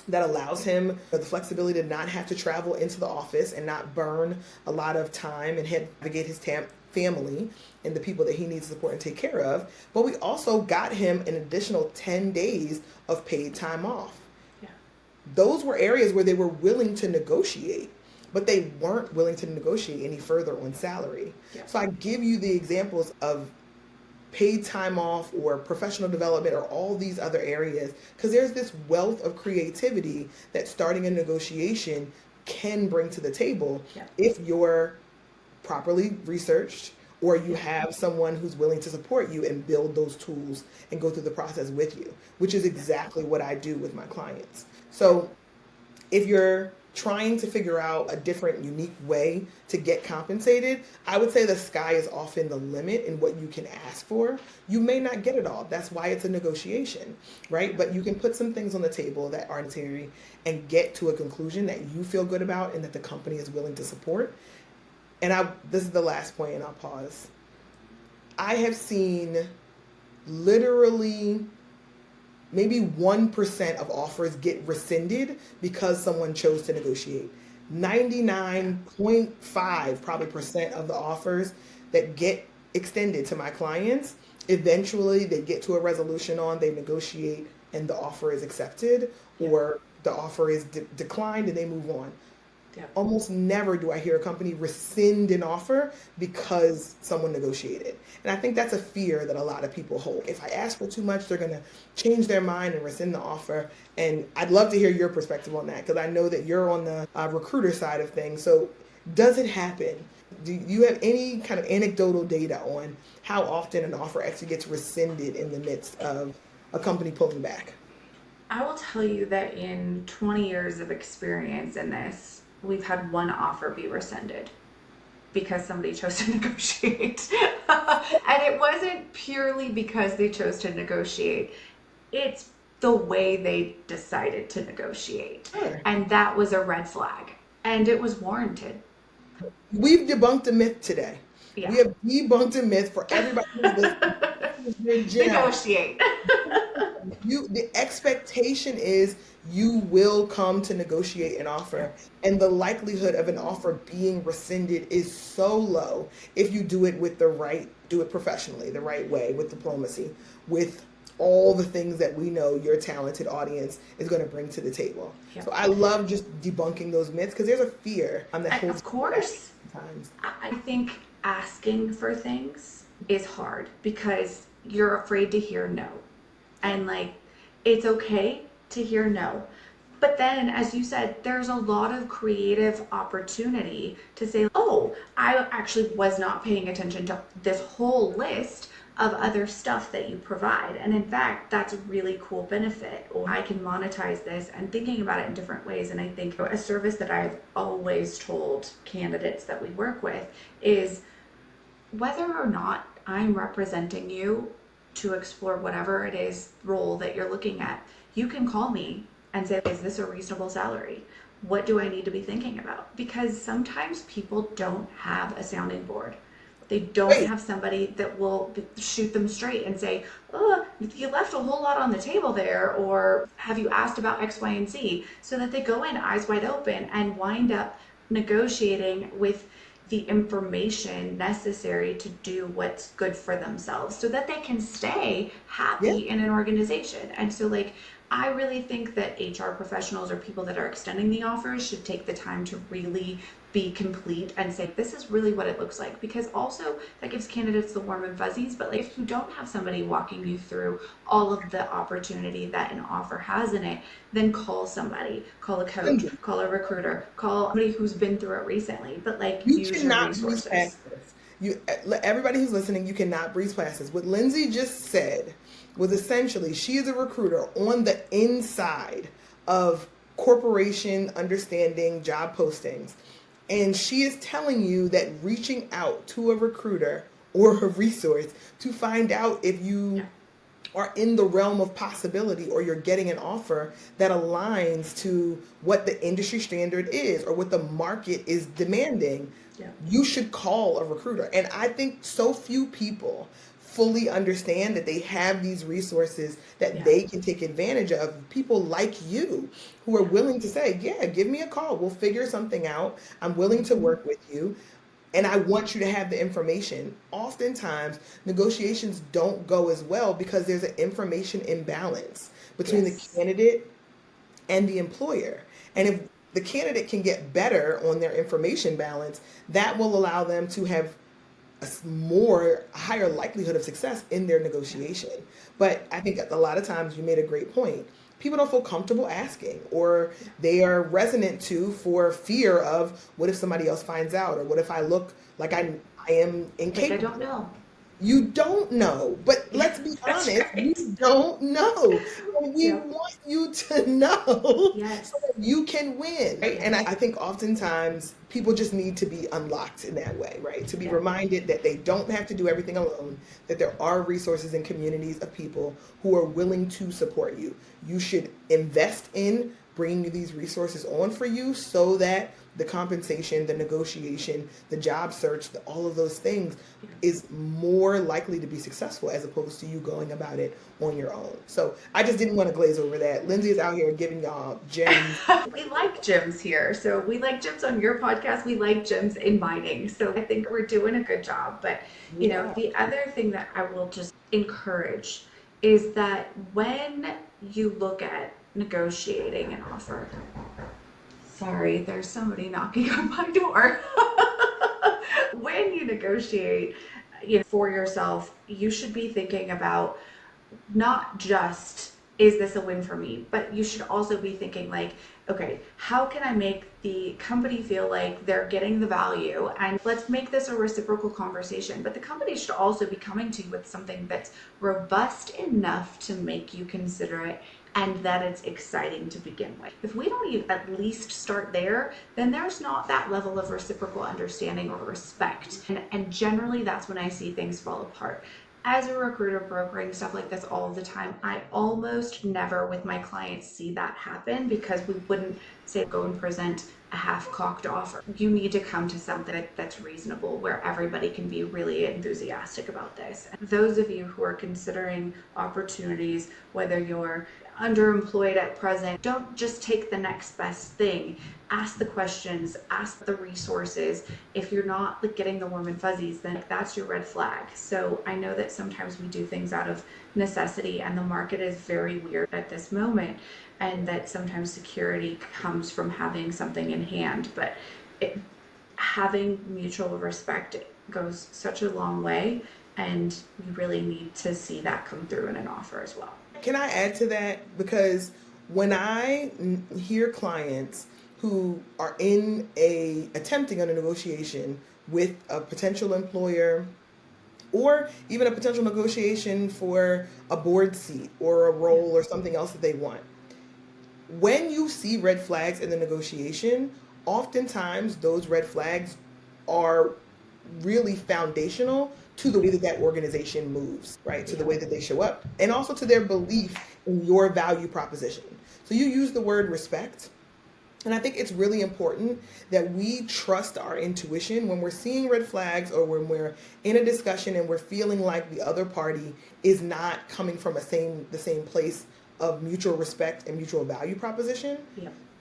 that allows him the flexibility to not have to travel into the office and not burn a lot of time and navigate his family and the people that he needs to support and take care of. But we also got him an additional 10 days of paid time off. Yeah. Those were areas where they were willing to negotiate, but they weren't willing to negotiate any further on salary. Yeah. So I give you the examples of paid time off or professional development or all these other areas, because there's this wealth of creativity that starting a negotiation can bring to the table. Yeah. If you're properly researched, or you have someone who's willing to support you and build those tools and go through the process with you, which is exactly what I do with my clients. So if you're trying to figure out a different, unique way to get compensated, I would say the sky is often the limit in what you can ask for. You may not get it all. That's why it's a negotiation, right? But you can put some things on the table that are necessary and get to a conclusion that you feel good about and that the company is willing to support. And this is the last point, and I'll pause. I have seen literally maybe 1% of offers get rescinded because someone chose to negotiate. 99.5 probably percent of the offers that get extended to my clients, eventually they get to a resolution on, they negotiate, and the offer is accepted, or the offer is declined and they move on. Yeah. Almost never do I hear a company rescind an offer because someone negotiated. And I think that's a fear that a lot of people hold. If I ask for too much, they're going to change their mind and rescind the offer. And I'd love to hear your perspective on that, because I know that you're on the recruiter side of things. So does it happen? Do you have any kind of anecdotal data on how often an offer actually gets rescinded in the midst of a company pulling back? I will tell you that in 20 years of experience in this, we've had one offer be rescinded because somebody chose to negotiate. And it wasn't purely because they chose to negotiate. It's the way they decided to negotiate. Sure. And that was a red flag. And it was warranted. We've debunked a myth today. Yeah. We have debunked a myth for everybody who's listening. Negotiate. The expectation is you will come to negotiate an offer, and the likelihood of an offer being rescinded is so low if you do it do it professionally, the right way, with diplomacy, with all the things that we know your talented audience is going to bring to the table. Yep. So I love just debunking those myths, because there's a fear that holds. Of course, sometimes. I think asking for things is hard because you're afraid to hear no. And it's okay to hear no. But then, as you said, there's a lot of creative opportunity to say, oh, I actually was not paying attention to this whole list of other stuff that you provide. And in fact, that's a really cool benefit. Or I can monetize this, and thinking about it in different ways. And I think a service that I've always told candidates that we work with is whether or not I'm representing you to explore whatever it is role that you're looking at, you can call me and say, is this a reasonable salary? What do I need to be thinking about? Because sometimes people don't have a sounding board. They don't have somebody that will shoot them straight and say, oh, you left a whole lot on the table there, or have you asked about X, Y, and Z? So that they go in eyes wide open and wind up negotiating with the information necessary to do what's good for themselves so that they can stay happy in an organization. And so I really think that HR professionals or people that are extending the offers should take the time to really be complete and say, this is really what it looks like, because also that gives candidates the warm and fuzzies. But if you don't have somebody walking you through all of the opportunity that an offer has in it, then call somebody, call a coach, call a recruiter, call somebody who's been through it recently. But you use cannot your resources. Everybody who's listening, you cannot breeze past this. What Lindsey just said was essentially she is a recruiter on the inside of corporation understanding job postings. And she is telling you that reaching out to a recruiter or a resource to find out if you are in the realm of possibility or you're getting an offer that aligns to what the industry standard is or what the market is demanding, you should call a recruiter. And I think so few people fully understand that they have these resources that they can take advantage of. People like you who are willing to say, yeah, give me a call. We'll figure something out. I'm willing to work with you. And I want you to have the information. Oftentimes, negotiations don't go as well because there's an information imbalance between the candidate and the employer. And if the candidate can get better on their information balance, that will allow them to have a higher likelihood of success in their negotiation. But I think a lot of times you made a great point. People don't feel comfortable asking, or they are resonant to for fear of what if somebody else finds out, or what if I look like I am incapable. I don't know. You don't know, but let's be honest, you don't know. And we want you to know so that you can win. Right? And I think oftentimes people just need to be unlocked in that way, right? To be reminded that they don't have to do everything alone, that there are resources and communities of people who are willing to support you. You should invest in bringing these resources on for you so that the compensation, the negotiation, the job search, all of those things is more likely to be successful as opposed to you going about it on your own. So I just didn't want to glaze over that. Lindsey is out here giving y'all gems. We like gems here. So we like gems on your podcast. We like gems in mining. So I think we're doing a good job. But, you know, the other thing that I will just encourage is that when you look at negotiating an offer, sorry, there's somebody knocking on my door. When you negotiate, for yourself, you should be thinking about not just, is this a win for me? But you should also be thinking like, okay, how can I make the company feel like they're getting the value? And let's make this a reciprocal conversation. But the company should also be coming to you with something that's robust enough to make you consider it and that it's exciting to begin with. If we don't even at least start there, then there's not that level of reciprocal understanding or respect. And generally that's when I see things fall apart. As a recruiter brokering stuff like this all the time, I almost never with my clients see that happen because we wouldn't say go and present a half-cocked offer. You need to come to something that's reasonable where everybody can be really enthusiastic about this. Those of you who are considering opportunities, whether you're underemployed at present, don't just take the next best thing. Ask the questions, ask the resources. If you're not getting the warm and fuzzies, then that's your red flag. So I know that sometimes we do things out of necessity and the market is very weird at this moment, and that sometimes security comes from having something in hand, but having mutual respect goes such a long way, and you really need to see that come through in an offer as well. Can I add to that? Because when I hear clients who are attempting on a negotiation with a potential employer, or even a potential negotiation for a board seat or a role or something else that they want, when you see red flags in the negotiation, oftentimes those red flags are really foundational to the way that organization moves, right? To the way that they show up, and also to their belief in your value proposition. So you use the word respect. And I think it's really important that we trust our intuition when we're seeing red flags or when we're in a discussion and we're feeling like the other party is not coming from the same place of mutual respect and mutual value proposition.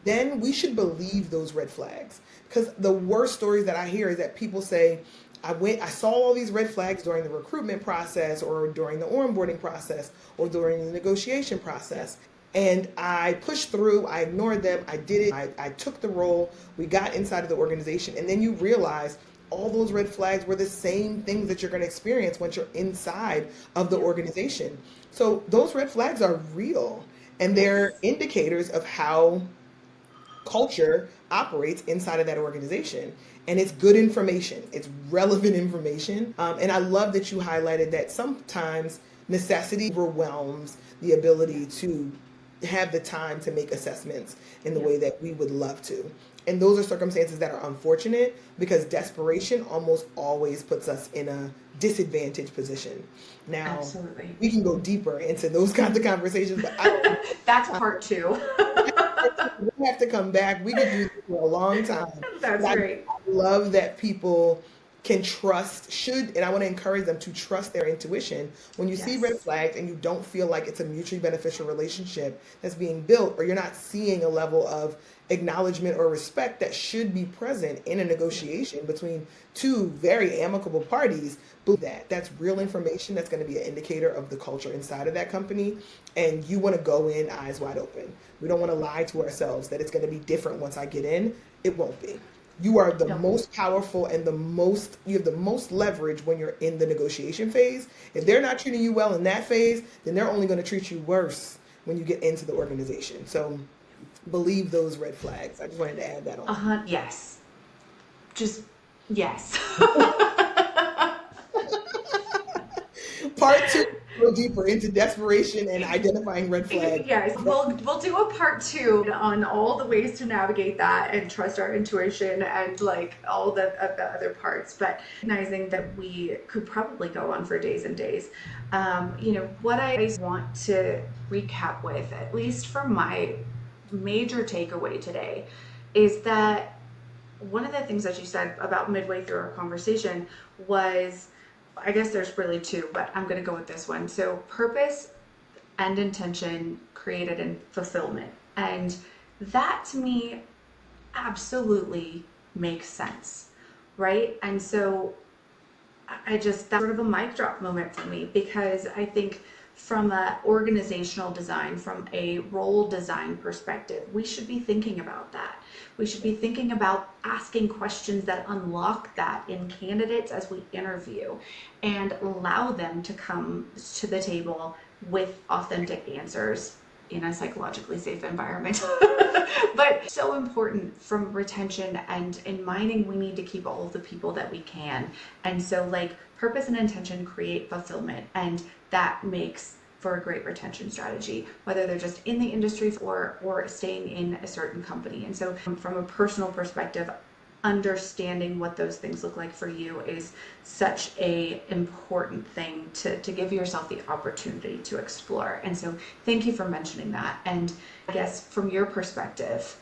Then we should believe those red flags. Because the worst stories that I hear is that people say, I saw all these red flags during the recruitment process or during the onboarding process or during the negotiation process. And I pushed through, I ignored them, I did it, I took the role, we got inside of the organization, and then you realize all those red flags were the same things that you're going to experience once you're inside of the organization. So those red flags are real, and they're indicators of how culture operates inside of that organization. And it's good information. It's relevant information. And I love that you highlighted that sometimes necessity overwhelms the ability to have the time to make assessments in the way that we would love to. And those are circumstances that are unfortunate because desperation almost always puts us in a disadvantaged position. Now, Absolutely. we can go deeper into those kinds of conversations, but I don't, That's part two. we have to come back. We could do this for a long time. That's But great. I love that people can trust, should, and I want to encourage them to trust their intuition. When you see red Yes. flags and you don't feel like it's a mutually beneficial relationship that's being built, or you're not seeing a level of acknowledgement or respect that should be present in a negotiation between two very amicable parties, believe that. That's real information that's going to be an indicator of the culture inside of that company. And you want to go in eyes wide open. We don't want to lie to ourselves that it's going to be different once I get in. It won't be. You are the No. most powerful and you have the most leverage when you're in the negotiation phase. If they're not treating you well in that phase, then they're only going to treat you worse when you get into the organization. So believe those red flags. I just wanted to add that on. Yes. Just yes. Part two, go deeper into desperation and identifying red flags. Yes, we'll do a part two on all the ways to navigate that and trust our intuition and like all of the other parts. But recognizing that we could probably go on for days and days. What I want to recap with, at least for my major takeaway today, is that one of the things that you said about midway through our conversation was, I guess there's really two, but I'm going to go with this one. So purpose and intention created in fulfillment. And that to me absolutely makes sense, right? And so that's sort of a mic drop moment for me, because I think from an organizational design, from a role design perspective, we should be thinking about that. We should be thinking about asking questions that unlock that in candidates as we interview and allow them to come to the table with authentic answers in a psychologically safe environment. But so important from retention, and in mining, we need to keep all of the people that we can. And so like purpose and intention create fulfillment, and that makes for a great retention strategy, whether they're just in the industry or staying in a certain company. And so from a personal perspective, understanding what those things look like for you is such a important thing to give yourself the opportunity to explore. And so thank you for mentioning that. And I guess from your perspective,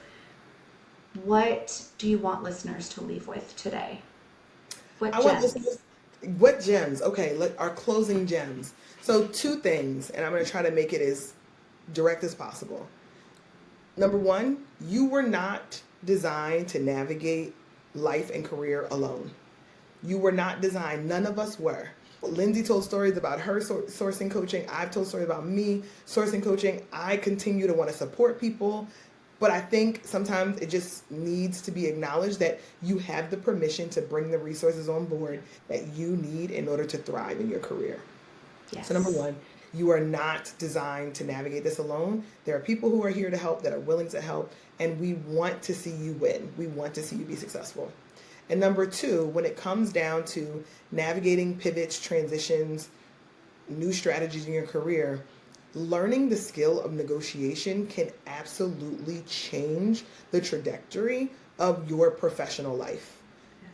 what do you want listeners to leave with today? What gems? What gems? Okay, our closing gems. So two things, and I'm going to try to make it as direct as possible. Number one, you were not designed to navigate life and career alone. You were not designed. None of us were. Lindsey told stories about her sourcing coaching. I've told stories about me sourcing coaching. I continue to want to support people. But I think sometimes it just needs to be acknowledged that you have the permission to bring the resources on board that you need in order to thrive in your career. Yes. So number one, you are not designed to navigate this alone. There are people who are here to help, that are willing to help, and we want to see you win. We want to see you be successful. And number two, when it comes down to navigating pivots, transitions, new strategies in your career, learning the skill of negotiation can absolutely change the trajectory of your professional life.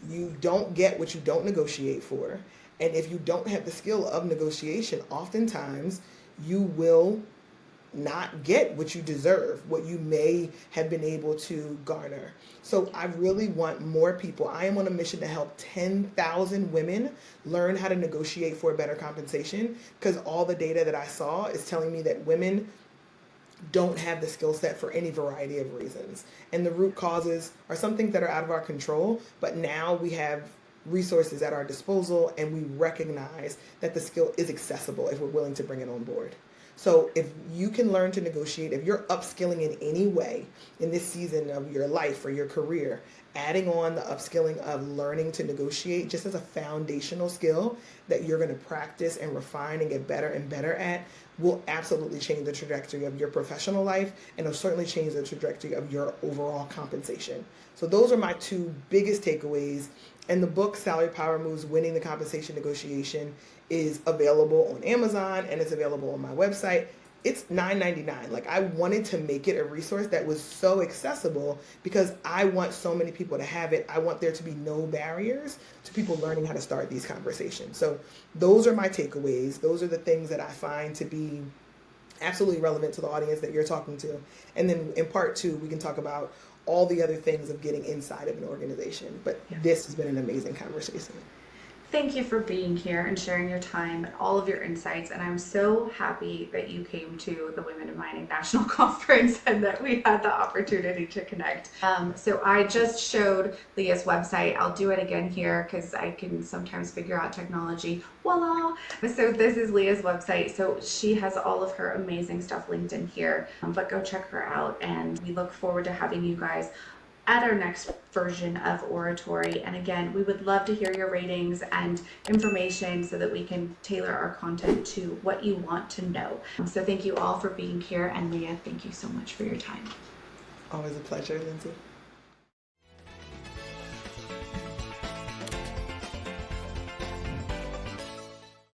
Yes. You don't get what you don't negotiate for. And if you don't have the skill of negotiation, oftentimes you will not get what you deserve, what you may have been able to garner. So I really want more people. I am on a mission to help 10,000 women learn how to negotiate for better compensation, because all the data that I saw is telling me that women don't have the skill set for any variety of reasons. And the root causes are some things that are out of our control, but now we have resources at our disposal, and we recognize that the skill is accessible if we're willing to bring it on board. So if you can learn to negotiate, if you're upskilling in any way in this season of your life or your career, adding on the upskilling of learning to negotiate just as a foundational skill that you're going to practice and refine and get better and better at, will absolutely change the trajectory of your professional life, and it'll certainly change the trajectory of your overall compensation. So those are my two biggest takeaways. And the book, Salary Power Moves, Winning the Compensation Negotiation, is available on Amazon and it's available on my website. It's $9.99. Like, I wanted to make it a resource that was so accessible because I want so many people to have it. I want there to be no barriers to people learning how to start these conversations. So those are my takeaways. Those are the things that I find to be absolutely relevant to the audience that you're talking to. And then in part two, we can talk about all the other things of getting inside of an organization. But this has been an amazing conversation. Thank you for being here and sharing your time and all of your insights. And I'm so happy that you came to the Women in Mining National Conference and that we had the opportunity to connect. So I just showed Leah's website. I'll do it again here because I can sometimes figure out technology. Voila! So this is Leah's website. So she has all of her amazing stuff linked in here. But go check her out. And we look forward to having you guys at our next version of Oratory. And again, we would love to hear your ratings and information so that we can tailor our content to what you want to know. So thank you all for being here. And Leah, thank you so much for your time. Always a pleasure, Lindsey.